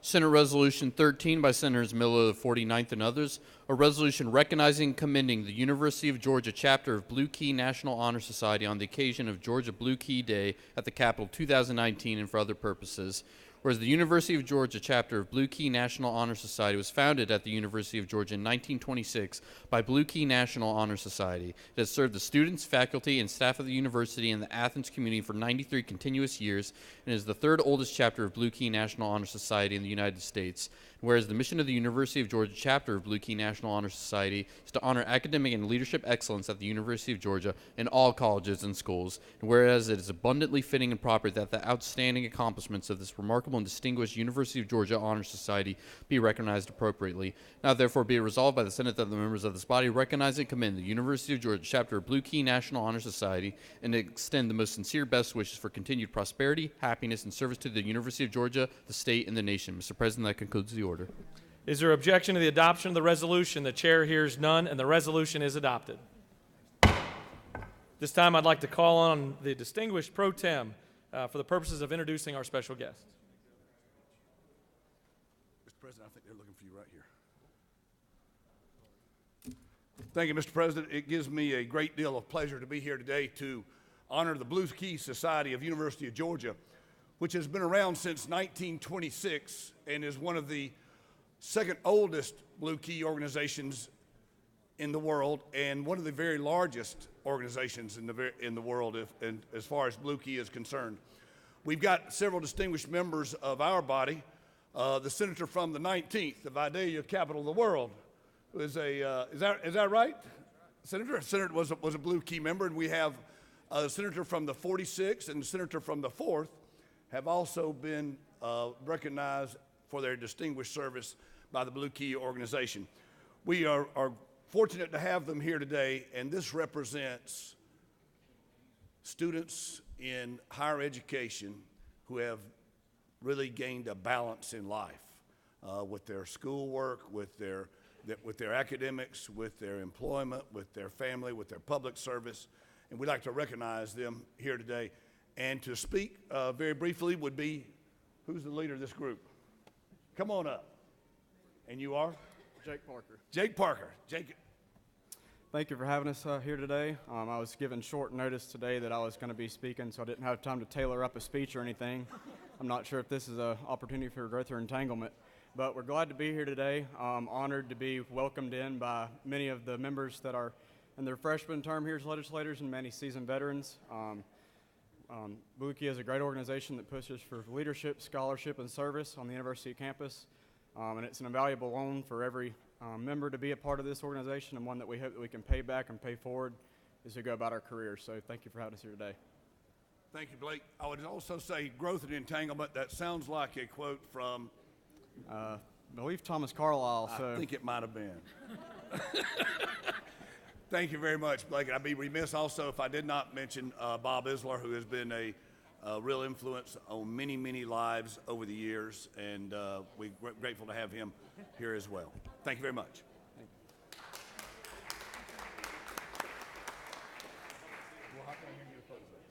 Senate Resolution 13 by Senators Miller of the 49th and others, a resolution recognizing and commending the University of Georgia chapter of Blue Key National Honor Society on the occasion of Georgia Blue Key Day at the Capitol 2019 and for other purposes. Whereas the University of Georgia chapter of Blue Key National Honor Society was founded at the University of Georgia in 1926 by Blue Key National Honor Society. It has served the students, faculty, and staff of the university and the Athens community for 93 continuous years and is the third oldest chapter of Blue Key National Honor Society in the United States. Whereas the mission of the University of Georgia chapter of Blue Key National Honor Society is to honor academic and leadership excellence at the University of Georgia in all colleges and schools, and whereas it is abundantly fitting and proper that the outstanding accomplishments of this remarkable and distinguished University of Georgia Honor Society be recognized appropriately. Now therefore be it resolved by the Senate that the members of this body recognize and commend the University of Georgia chapter of Blue Key National Honor Society and extend the most sincere best wishes for continued prosperity, happiness, and service to the University of Georgia, the state, and the nation. Mr. President, that concludes the order. Is there objection to the adoption of the resolution? The chair hears none, and the resolution is adopted. This time I'd like to call on the distinguished pro tem for the purposes of introducing our special guest. Mr. President, I think they're looking for you right here. Thank you, Mr. President. It gives me a great deal of pleasure to be here today to honor the Blue Key Society of University of Georgia, which has been around since 1926 and is one of the second oldest Blue Key organizations in the world and one of the very largest organizations in the world as far as Blue Key is concerned. We've got several distinguished members of our body. The senator from the 19th, the Vidalia capital of the world, is that right? Senator was a Blue Key member, and we have the senator from the 46th and the senator from the 4th have also been recognized for their distinguished service by the Blue Key organization. We are fortunate to have them here today, and this represents students in higher education who have really gained a balance in life with their schoolwork, with their academics, with their employment, with their family, with their public service, and we'd like to recognize them here today. And to speak very briefly would be, who's the leader of this group? Come on up. And you are? Jake Parker. Jake Parker. Jake. Thank you for having us here today. I was given short notice today that I was going to be speaking, so I didn't have time to tailor up a speech or anything. I'm not sure if this is an opportunity for growth or entanglement, but we're glad to be here today. I'm honored to be welcomed in by many of the members that are in their freshman term here as legislators and many seasoned veterans. Blue Key is a great organization that pushes for leadership, scholarship, and service on the university campus, and it's an invaluable loan for every member to be a part of this organization, and one that we hope that we can pay back and pay forward as we go about our careers. So thank you for having us here today. Thank you, Blake. I would also say growth and entanglement. That sounds like a quote from I believe Thomas Carlyle. I think it might have been. Thank you very much, Blake. I'd be remiss also if I did not mention Bob Isler, who has been a real influence on many, many lives over the years, and we're grateful to have him here as well. Thank you very much. Thank you. Well, how can I hear you close this?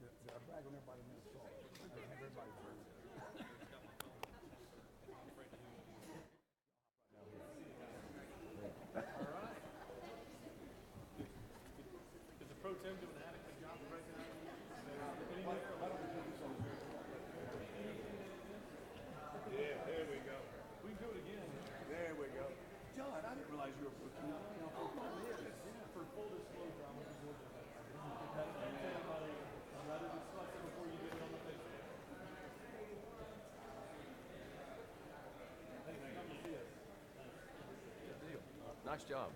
Did I brag on everybody in this call? I have everybody first. All right. Is the pro tem doing an adequate job of recognizing you? Yeah, there we go. We can do it again. There we go. John, I didn't realize you were for full disclosure, I'm a Georgia veteran. I'd rather discuss it before you get it on the Facebook. Thanks for coming to see us. Good deal. Nice job.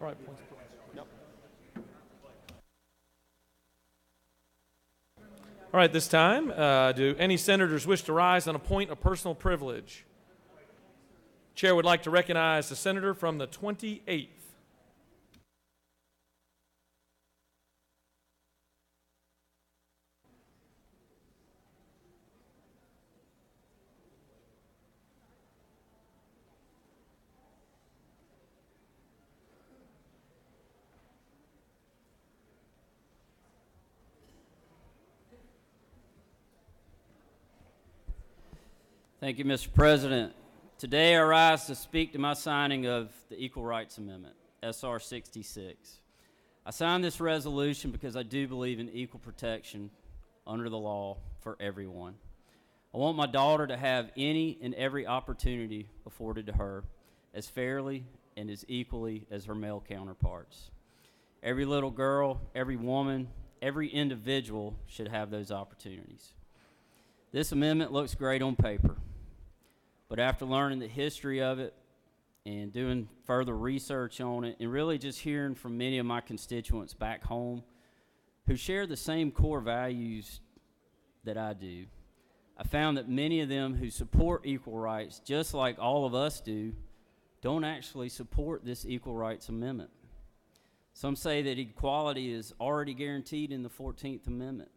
All right, points. Yep. All right, this time, do any senators wish to rise on a point of personal privilege? Chair would like to recognize the senator from the 28th. Thank you, Mr. President. Today I rise to speak to my signing of the Equal Rights Amendment, SR 66. I signed this resolution because I do believe in equal protection under the law for everyone. I want my daughter to have any and every opportunity afforded to her as fairly and as equally as her male counterparts. Every little girl, every woman, every individual should have those opportunities. This amendment looks great on paper, but after learning the history of it and doing further research on it and really just hearing from many of my constituents back home who share the same core values that I do, I found that many of them who support equal rights, just like all of us do, don't actually support this Equal Rights Amendment. Some say that equality is already guaranteed in the 14th Amendment.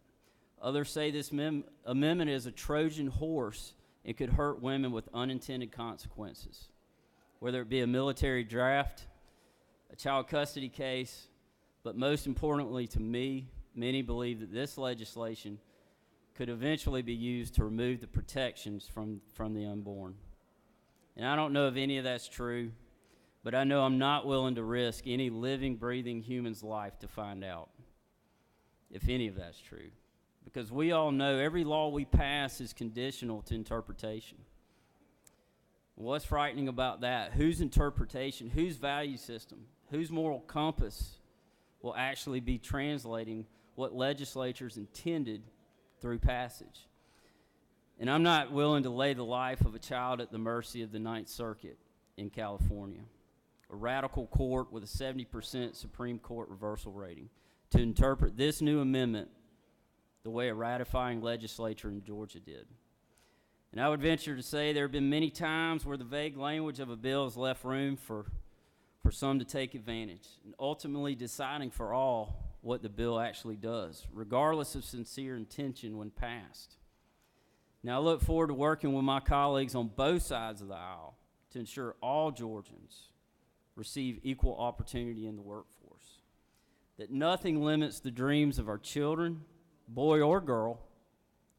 Others say this amendment is a Trojan horse and could hurt women with unintended consequences. Whether it be a military draft, a child custody case, but most importantly to me, many believe that this legislation could eventually be used to remove the protections from the unborn. And I don't know if any of that's true, but I know I'm not willing to risk any living, breathing human's life to find out if any of that's true. Because we all know every law we pass is conditional to interpretation. What's frightening about that? Whose interpretation, whose value system, whose moral compass will actually be translating what legislatures intended through passage? And I'm not willing to lay the life of a child at the mercy of the Ninth Circuit in California, a radical court with a 70% Supreme Court reversal rating, to interpret this new amendment the way a ratifying legislature in Georgia did. And I would venture to say there have been many times where the vague language of a bill has left room for some to take advantage, and ultimately deciding for all what the bill actually does, regardless of sincere intention when passed. Now, I look forward to working with my colleagues on both sides of the aisle to ensure all Georgians receive equal opportunity in the workforce, that nothing limits the dreams of our children, boy or girl,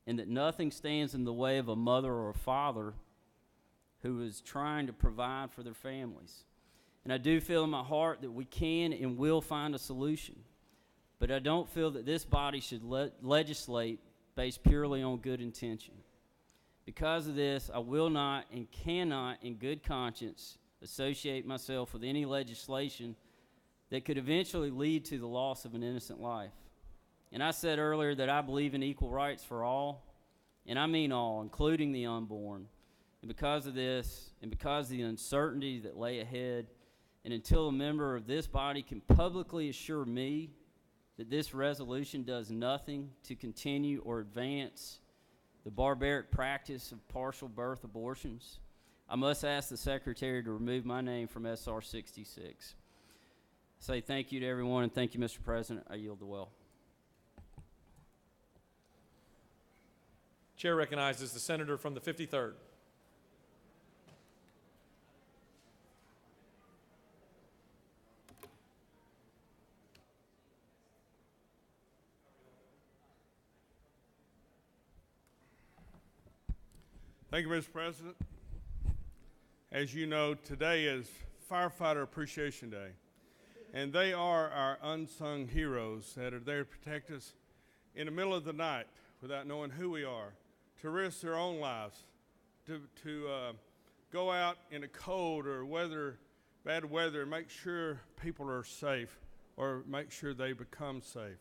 and that nothing stands in the way of a mother or a father who is trying to provide for their families. And I do feel in my heart that we can and will find a solution, but I don't feel that this body should legislate based purely on good intention. Because of this, I will not and cannot in good conscience associate myself with any legislation that could eventually lead to the loss of an innocent life. And I said earlier that I believe in equal rights for all, and I mean all, including the unborn. And because of this, and because of the uncertainty that lay ahead, and until a member of this body can publicly assure me that this resolution does nothing to continue or advance the barbaric practice of partial birth abortions, I must ask the Secretary to remove my name from SR 66. I say thank you to everyone, and thank you, Mr. President. I yield the well. Chair recognizes the senator from the 53rd. Thank you, Mr. President. As you know, today is Firefighter Appreciation Day, and they are our unsung heroes that are there to protect us in the middle of the night without knowing who we are, to risk their own lives, to go out in the cold or bad weather and make sure people are safe or make sure they become safe.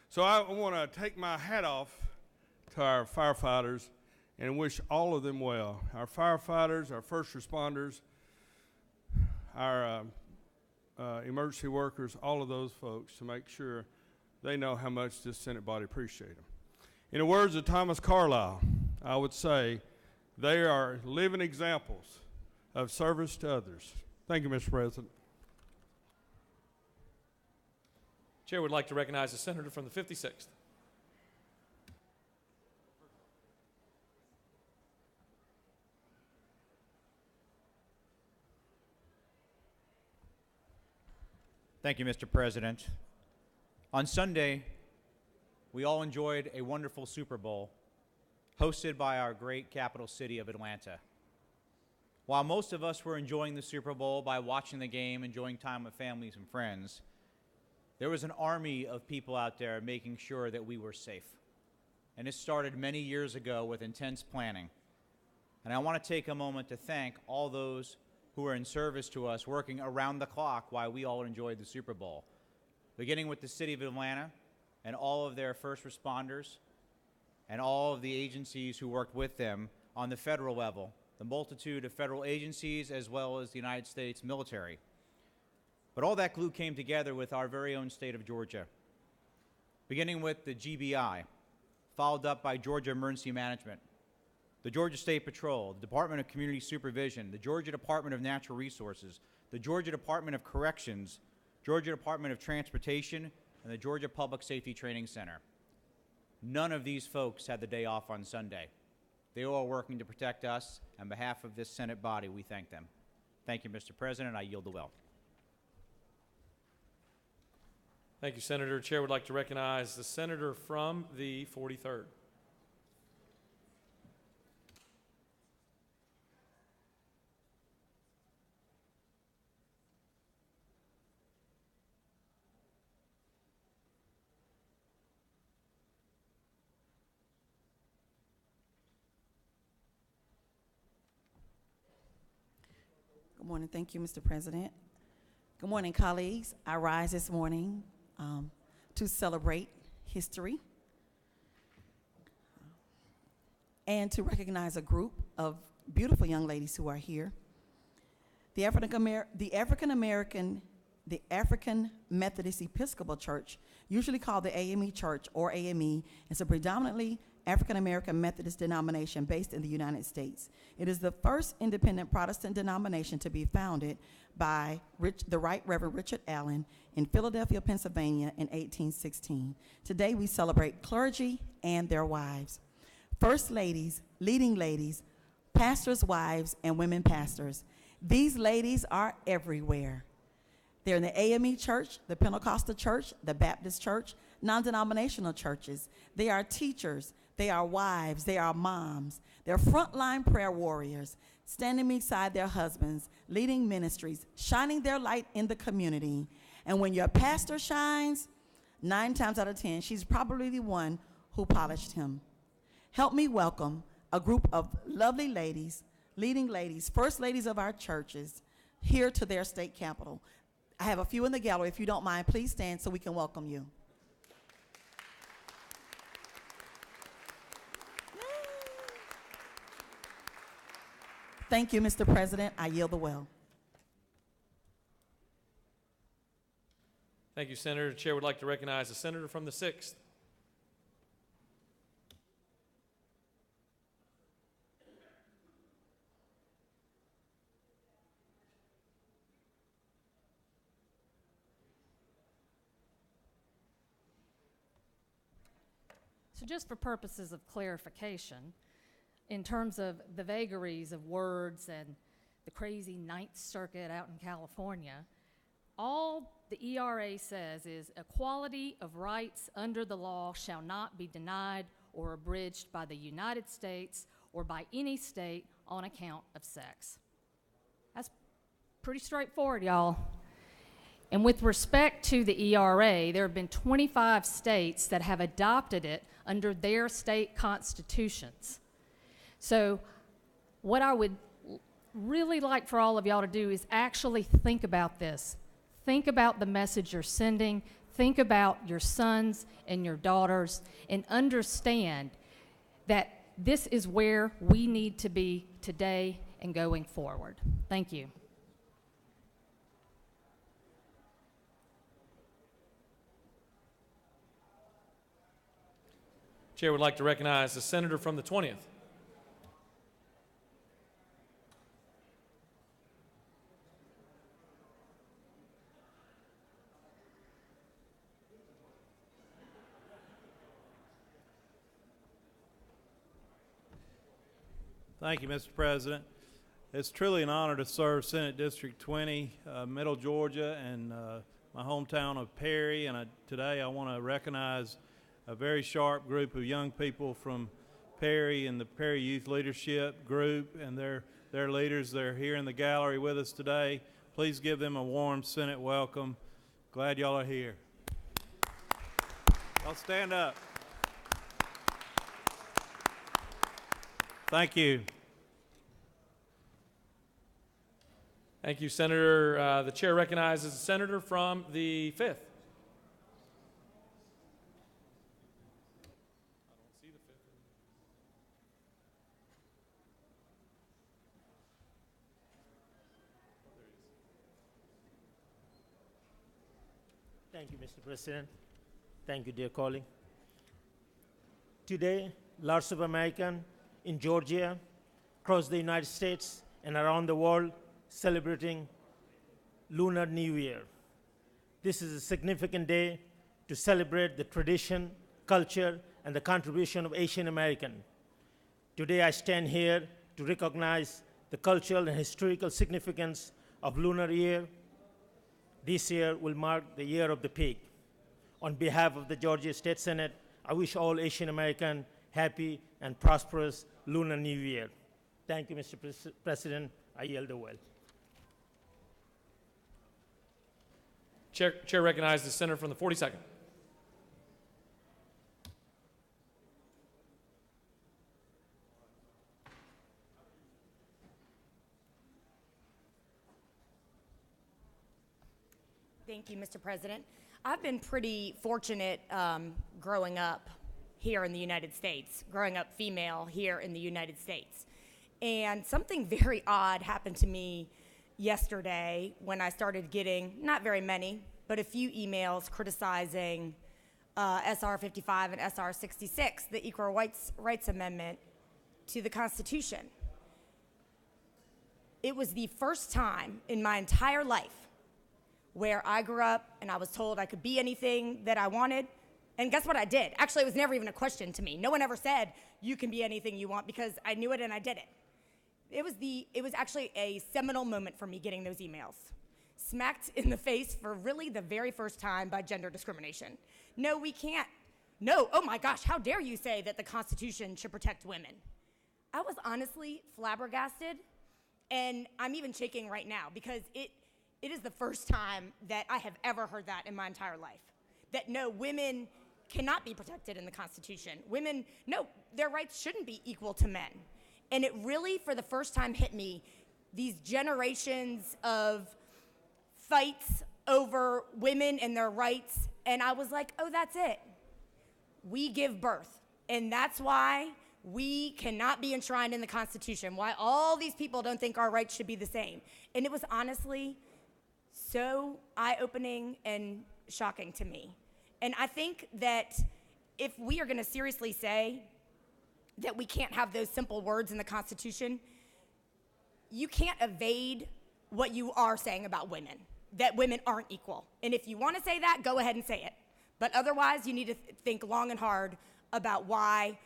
So I want to take my hat off to our firefighters and wish all of them well. Our firefighters, our first responders, our emergency workers, all of those folks, to make sure they know how much this Senate body appreciates them. In the words of Thomas Carlyle, I would say they are living examples of service to others. Thank you, Mr. President. Chair would like to recognize the senator from the 56th. Thank you, Mr. President. On Sunday, we all enjoyed a wonderful Super Bowl hosted by our great capital city of Atlanta. While most of us were enjoying the Super Bowl by watching the game, enjoying time with families and friends, there was an army of people out there making sure that we were safe. And it started many years ago with intense planning. And I want to take a moment to thank all those who are in service to us, working around the clock while we all enjoyed the Super Bowl. Beginning with the city of Atlanta and all of their first responders and all of the agencies who worked with them on the federal level, the multitude of federal agencies as well as the United States military. But all that glue came together with our very own state of Georgia, beginning with the GBI, followed up by Georgia Emergency Management, the Georgia State Patrol, the Department of Community Supervision, the Georgia Department of Natural Resources, the Georgia Department of Corrections, Georgia Department of Transportation, and the Georgia Public Safety Training Center. None of these folks had the day off on Sunday. They are all working to protect us. On behalf of this Senate body, we thank them. Thank you, Mr. President. I yield the well. Thank you, Senator. Chair would like to recognize the senator from the 43rd. Good morning. Thank you, Mr. President. Good morning, colleagues. I rise this morning to celebrate history and to recognize a group of beautiful young ladies who are here. The African Methodist Episcopal Church, usually called the AME Church or AME, is a predominantly African American Methodist denomination based in the United States. It is the first independent Protestant denomination to be founded by the Right Reverend Richard Allen in Philadelphia, Pennsylvania in 1816. Today we celebrate clergy and their wives, first ladies, leading ladies, pastors' wives, and women pastors. These ladies are everywhere. They're in the AME Church, the Pentecostal Church, the Baptist Church, non-denominational churches. They are teachers. They are wives, they are moms, they're frontline prayer warriors, standing beside their husbands, leading ministries, shining their light in the community. And when your pastor shines, 9 times out of 10, she's probably the one who polished him. Help me welcome a group of lovely ladies, leading ladies, first ladies of our churches, here to their state capitol. I have a few in the gallery. If you don't mind, please stand so we can welcome you. Thank you, Mr. President. I yield the well. Thank you, Senator. The chair would like to recognize the senator from the 6th. So just for purposes of clarification, in terms of the vagaries of words and the crazy Ninth Circuit out in California, all the ERA says is equality of rights under the law shall not be denied or abridged by the United States or by any state on account of sex. That's pretty straightforward, y'all. And with respect to the ERA, there have been 25 states that have adopted it under their state constitutions. So what I would really like for all of y'all to do is actually think about this. Think about the message you're sending. Think about your sons and your daughters and understand that this is where we need to be today and going forward. Thank you. Chair would like to recognize the senator from the 20th. Thank you, Mr. President. It's truly an honor to serve Senate District 20, Middle Georgia, and my hometown of Perry. And today I want to recognize a very sharp group of young people from Perry and the Perry Youth Leadership Group and their leaders. They're here in the gallery with us today. Please give them a warm Senate welcome. Glad y'all are here. Y'all stand up. Thank you. Thank you, Senator. The chair recognizes the senator from the 5th. Thank you, Mr. President. Thank you, dear colleague. Today, lots of Americans in Georgia, across the United States, and around the world celebrating Lunar New Year. This is a significant day to celebrate the tradition, culture, and the contribution of Asian American. Today I stand here to recognize the cultural and historical significance of Lunar Year. This year will mark the year of the pig. On behalf of the Georgia State Senate, I wish all Asian American happy and prosperous Lunar New Year. Thank you, Mr. President. I yield the will. Chair recognizes the senator from the 42nd. Thank you, Mr. President. I've been pretty fortunate growing up here in the United States, growing up female here in the United States. And something very odd happened to me yesterday when I started getting, not very many, but a few emails criticizing SR 55 and SR 66, the Equal Rights Amendment to the Constitution. It was the first time in my entire life where I grew up and I was told I could be anything that I wanted. And guess what I did? Actually, it was never even a question to me. No one ever said, you can be anything you want, because I knew it and I did it. It was actually a seminal moment for me getting those emails. Smacked in the face for really the very first time by gender discrimination. No, we can't. No, oh my gosh, how dare you say that the Constitution should protect women? I was honestly flabbergasted, and I'm even shaking right now because it is the first time that I have ever heard that in my entire life. That no, women cannot be protected in the Constitution. Women, no, their rights shouldn't be equal to men. And it really, for the first time, hit me, these generations of fights over women and their rights, and I was like, oh, that's it. We give birth, and that's why we cannot be enshrined in the Constitution, why all these people don't think our rights should be the same. And it was honestly so eye-opening and shocking to me. And I think that if we are going to seriously say that we can't have those simple words in the Constitution, you can't evade what you are saying about women, that women aren't equal. And if you want to say that, go ahead and say it. But otherwise, you need to think long and hard about why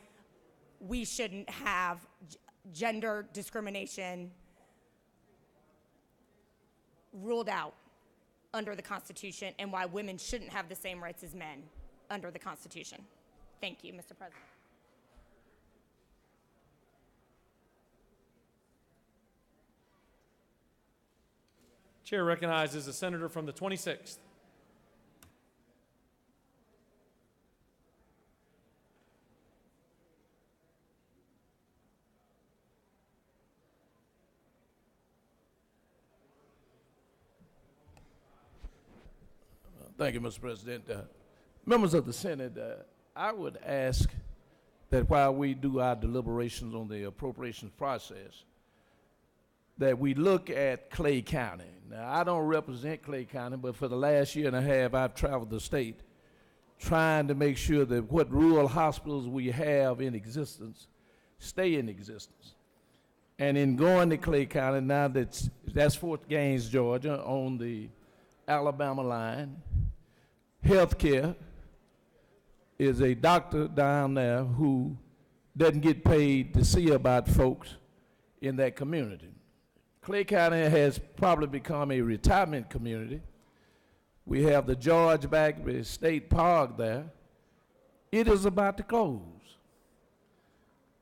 we shouldn't have gender discrimination ruled out under the Constitution, and why women shouldn't have the same rights as men under the Constitution. Thank you, Mr. President. Chair recognizes the senator from the 26th. Thank you, Mr. President. Members of the Senate, I would ask that while we do our deliberations on the appropriations process, that we look at Clay County. Now, I don't represent Clay County, but for the last year and a half, I've traveled the state trying to make sure that what rural hospitals we have in existence stay in existence. And in going to Clay County, now that's Fort Gaines, Georgia, on the Alabama line, healthcare is a doctor down there who doesn't get paid to see about folks in that community. Clay County has probably become a retirement community. We have the George Bagby State Park there. It is about to close.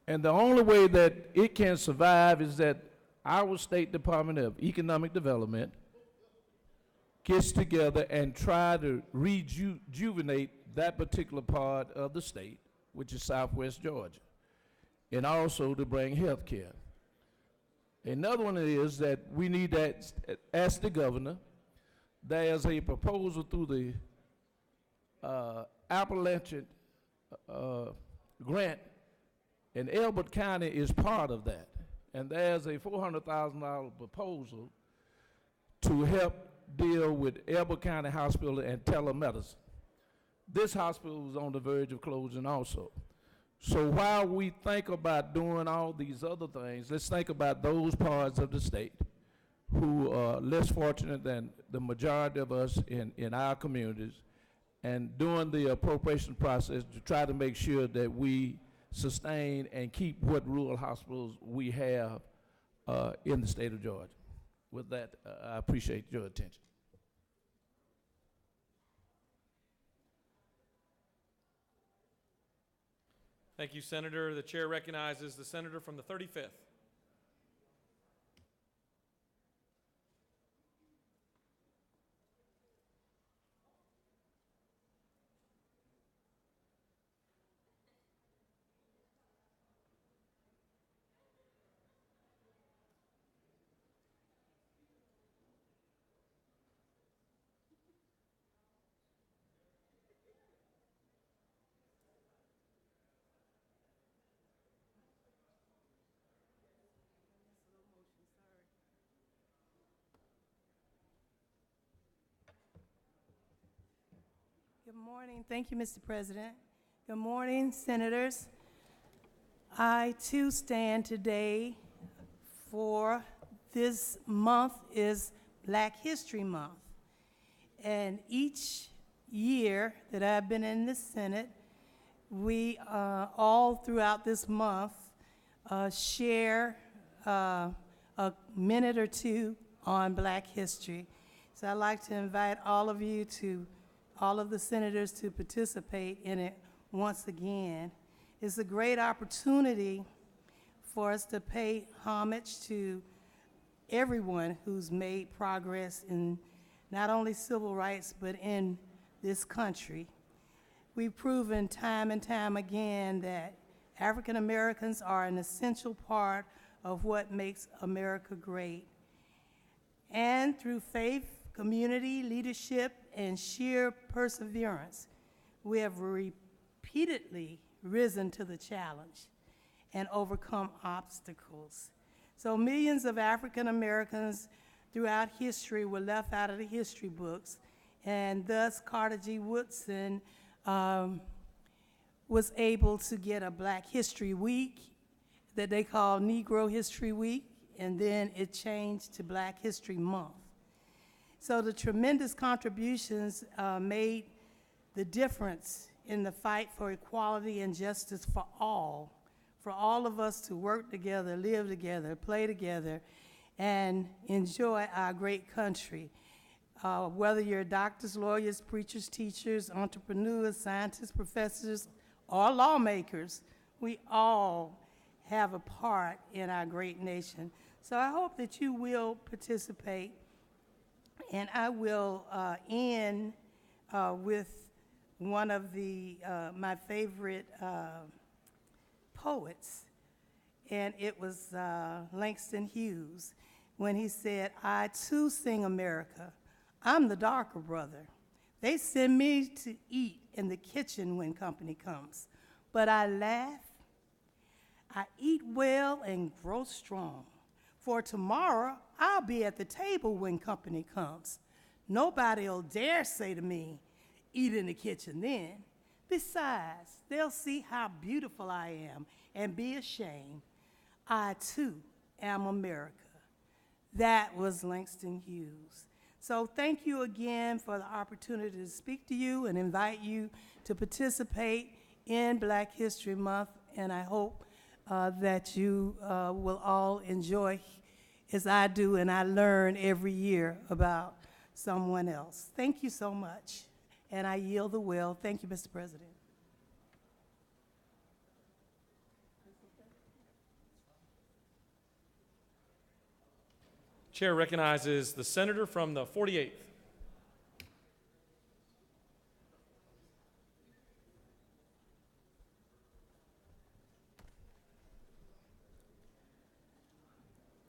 And the only way that it can survive is that our State Department of Economic Development gets together and try to rejuvenate that particular part of the state, which is Southwest Georgia, and also to bring health care. Another one is that we need to ask the governor. There's a proposal through the Appalachian grant, and Elbert County is part of that. And there's a $400,000 proposal to help deal with Elbert County Hospital and telemedicine. This hospital was on the verge of closing also. So while we think about doing all these other things, let's think about those parts of the state who are less fortunate than the majority of us in our communities, and doing the appropriation process to try to make sure that we sustain and keep what rural hospitals we have in the state of Georgia. With that, I appreciate your attention. Thank you, Senator. The chair recognizes the senator from the 35th. Good morning. Thank you, Mr. President. Good morning, Senators. I, too, stand today for this month is Black History Month. And each year that I've been in the Senate, we all throughout this month share a minute or two on Black history. So I'd like to invite all of you all of the senators to participate in it once again. It's a great opportunity for us to pay homage to everyone who's made progress in not only civil rights, but in this country. We've proven time and time again that African Americans are an essential part of what makes America great. And through faith, community, leadership, and sheer perseverance, we have repeatedly risen to the challenge and overcome obstacles. So millions of African Americans throughout history were left out of the history books, and thus Carter G. Woodson was able to get a Black History Week that they call Negro History Week, and then it changed to Black History Month. So the tremendous contributions made the difference in the fight for equality and justice for all of us to work together, live together, play together, and enjoy our great country. Whether you're doctors, lawyers, preachers, teachers, entrepreneurs, scientists, professors, or lawmakers, we all have a part in our great nation. So I hope that you will participate. And I will end with one of my favorite poets, and it was Langston Hughes, when he said, "I too sing America. I'm the darker brother. They send me to eat in the kitchen when company comes, but I laugh, I eat well and grow strong. For tomorrow, I'll be at the table when company comes. Nobody'll dare say to me, eat in the kitchen then. Besides, they'll see how beautiful I am and be ashamed. I, too, am America." That was Langston Hughes. So thank you again for the opportunity to speak to you and invite you to participate in Black History Month, and I hope that you will all enjoy as I do, and I learn every year about someone else. Thank you so much, and I yield the will. Thank you, Mr. President. Chair recognizes the senator from the 48th.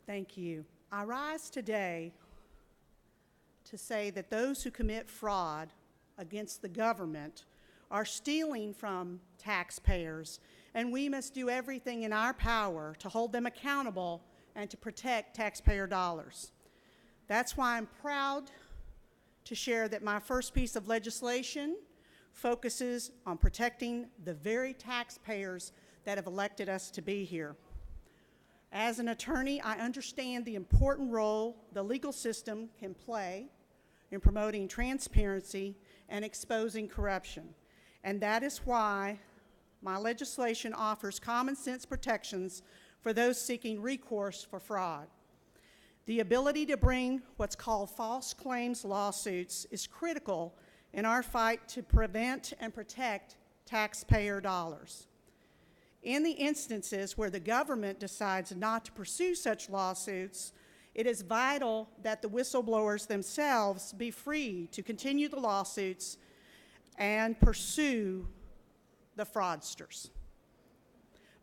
Thank you. I rise today to say that those who commit fraud against the government are stealing from taxpayers, and we must do everything in our power to hold them accountable and to protect taxpayer dollars. That's why I'm proud to share that my first piece of legislation focuses on protecting the very taxpayers that have elected us to be here. As an attorney, I understand the important role the legal system can play in promoting transparency and exposing corruption. And that is why my legislation offers common sense protections for those seeking recourse for fraud. The ability to bring what's called false claims lawsuits is critical in our fight to prevent and protect taxpayer dollars. In the instances where the government decides not to pursue such lawsuits, it is vital that the whistleblowers themselves be free to continue the lawsuits and pursue the fraudsters.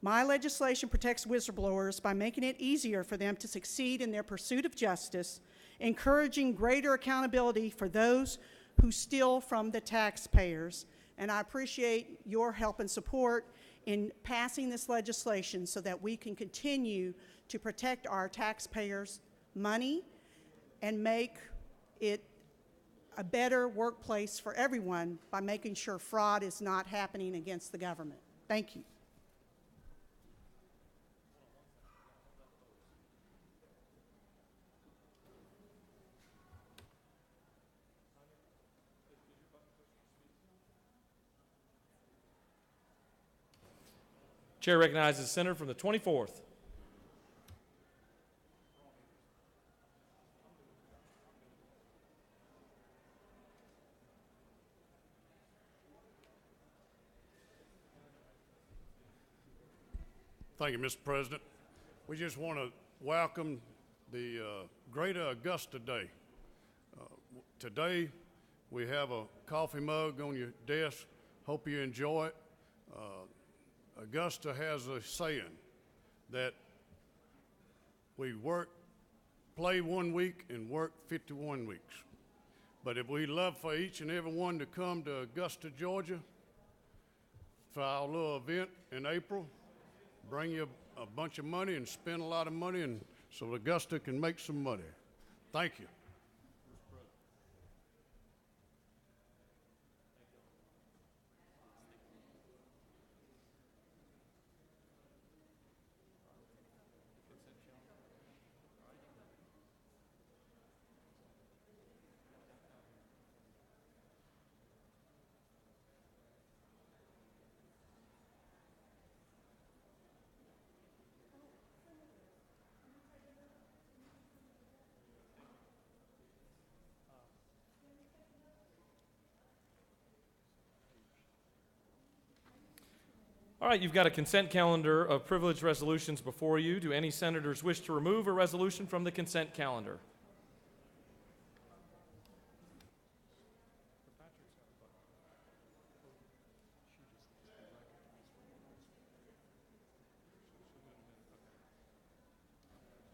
My legislation protects whistleblowers by making it easier for them to succeed in their pursuit of justice, encouraging greater accountability for those who steal from the taxpayers. And I appreciate your help and support in passing this legislation so that we can continue to protect our taxpayers' money and make it a better workplace for everyone by making sure fraud is not happening against the government. Thank you. Chair recognizes the senator from the 24th. Thank you, Mr. President. We just want to welcome the Greater Augusta Day. Today, we have a coffee mug on your desk. Hope you enjoy it. Augusta has a saying that we play 1 week and work 51 weeks. But if we love for each and every one to come to Augusta, Georgia for our little event in April, bring you a bunch of money and spend a lot of money and so Augusta can make some money. Thank you. All right, you've got a consent calendar of privileged resolutions before you. Do any senators wish to remove a resolution from the consent calendar?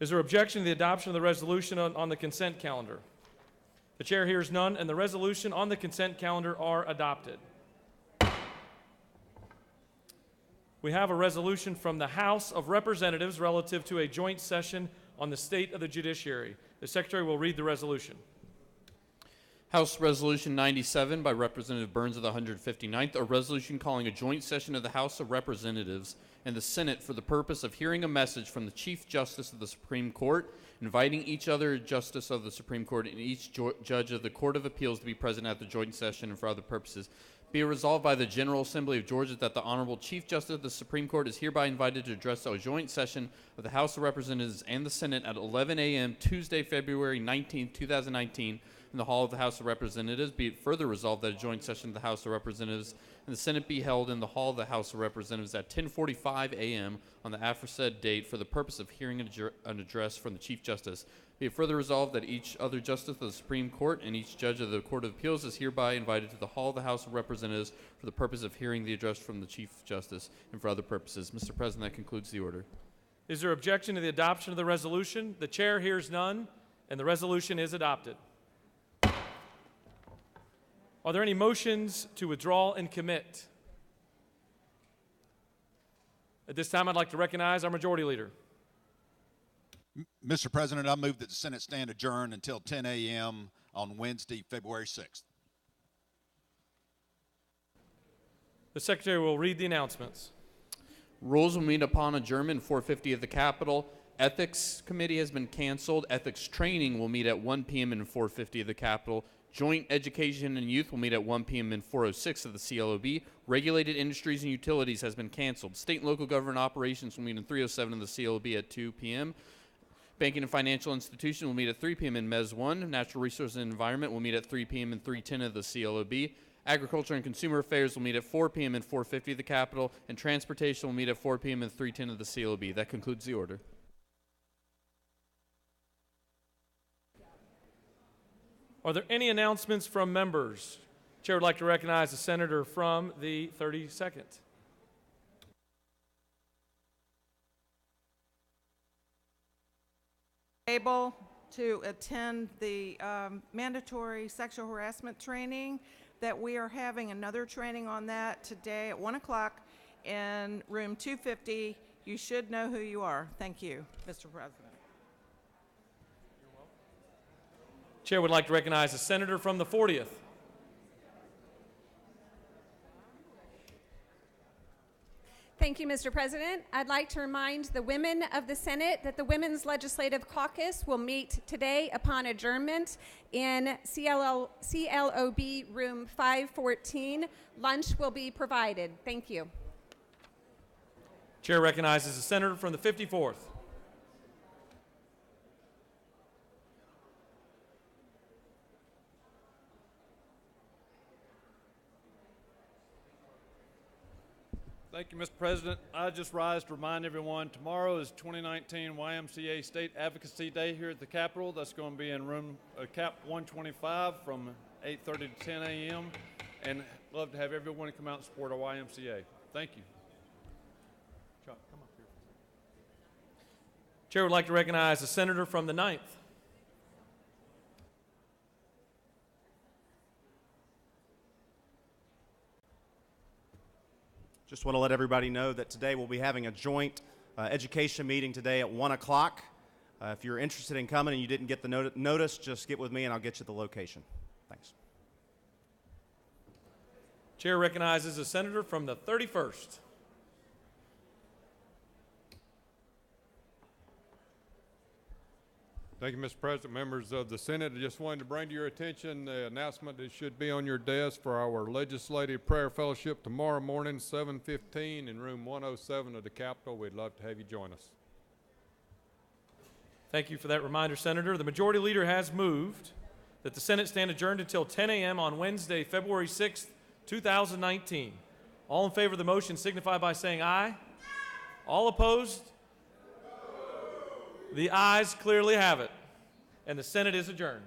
Is there objection to the adoption of the resolution on the consent calendar? The chair hears none, and the resolution on the consent calendar are adopted. We have a resolution from the House of Representatives relative to a joint session on the state of the judiciary. The Secretary will read the resolution. House Resolution 97 by Representative Burns of the 159th, a resolution calling a joint session of the House of Representatives and the Senate for the purpose of hearing a message from the Chief Justice of the Supreme Court, inviting each other Justice of the Supreme Court and each Judge of the Court of Appeals to be present at the joint session and for other purposes. Be it resolved by the General Assembly of Georgia that the Honorable Chief Justice of the Supreme Court is hereby invited to address a joint session of the House of Representatives and the Senate at 11 a.m. Tuesday, February 19, 2019, in the Hall of the House of Representatives. Be it further resolved that a joint session of the House of Representatives and the Senate be held in the Hall of the House of Representatives at 10:45 a.m. on the aforesaid date for the purpose of hearing an address from the Chief Justice. Be it further resolved that each other Justice of the Supreme Court and each Judge of the Court of Appeals is hereby invited to the Hall of the House of Representatives for the purpose of hearing the address from the Chief Justice and for other purposes. Mr. President, that concludes the order. Is there objection to the adoption of the resolution? The chair hears none, and the resolution is adopted. Are there any motions to withdraw and commit? At this time, I'd like to recognize our Majority Leader. Mr. President, I move that the Senate stand adjourned until 10 a.m. on Wednesday, February 6th. The Secretary will read the announcements. Rules will meet upon adjournment 4:50 at the Capitol. Ethics Committee has been canceled. Ethics training will meet at 1 p.m. and 4:50 at the Capitol. Joint Education and Youth will meet at 1 p.m. in 406 of the CLOB. Regulated Industries and Utilities has been canceled. State and Local Government Operations will meet in 307 of the CLOB at 2 p.m. Banking and Financial Institution will meet at 3 p.m. in MES 1. Natural Resources and Environment will meet at 3 p.m. in 310 of the CLOB. Agriculture and Consumer Affairs will meet at 4 p.m. in 450 of the Capitol. And Transportation will meet at 4 p.m. in 310 of the CLOB. That concludes the order. Are there any announcements from members? Chair would like to recognize the senator from the 32nd. Able to attend the mandatory sexual harassment training that we are having another training on that today at 1 o'clock in room 250. You should know who you are. Thank you, Mr. President. Chair would like to recognize the senator from the 40th. Thank you, Mr. President. I'd like to remind the women of the Senate that the Women's Legislative Caucus will meet today upon adjournment in CLOB room 514. Lunch will be provided. Thank you. Chair recognizes the senator from the 54th. Thank you, Mr. President. I just rise to remind everyone tomorrow is 2019 YMCA State Advocacy Day here at the Capitol. That's going to be in room Cap 125 from 8:30 to 10 a.m. And love to have everyone come out and support our YMCA. Thank you. Chuck, come up here. Chair would like to recognize the senator from the 9th. Just want to let everybody know that today we'll be having a joint education meeting today at 1 o'clock. If you're interested in coming and you didn't get the notice, just get with me and I'll get you the location. Thanks. Chair recognizes the senator from the 31st. Thank you, Mr. President. Members of the Senate, I just wanted to bring to your attention the announcement that should be on your desk for our Legislative Prayer Fellowship tomorrow morning, 7:15 in room 107 of the Capitol. We'd love to have you join us. Thank you for that reminder, Senator. The Majority Leader has moved that the Senate stand adjourned until 10 a.m. on Wednesday, February 6th, 2019. All in favor of the motion signify by saying aye. All opposed? The ayes clearly have it, and the Senate is adjourned.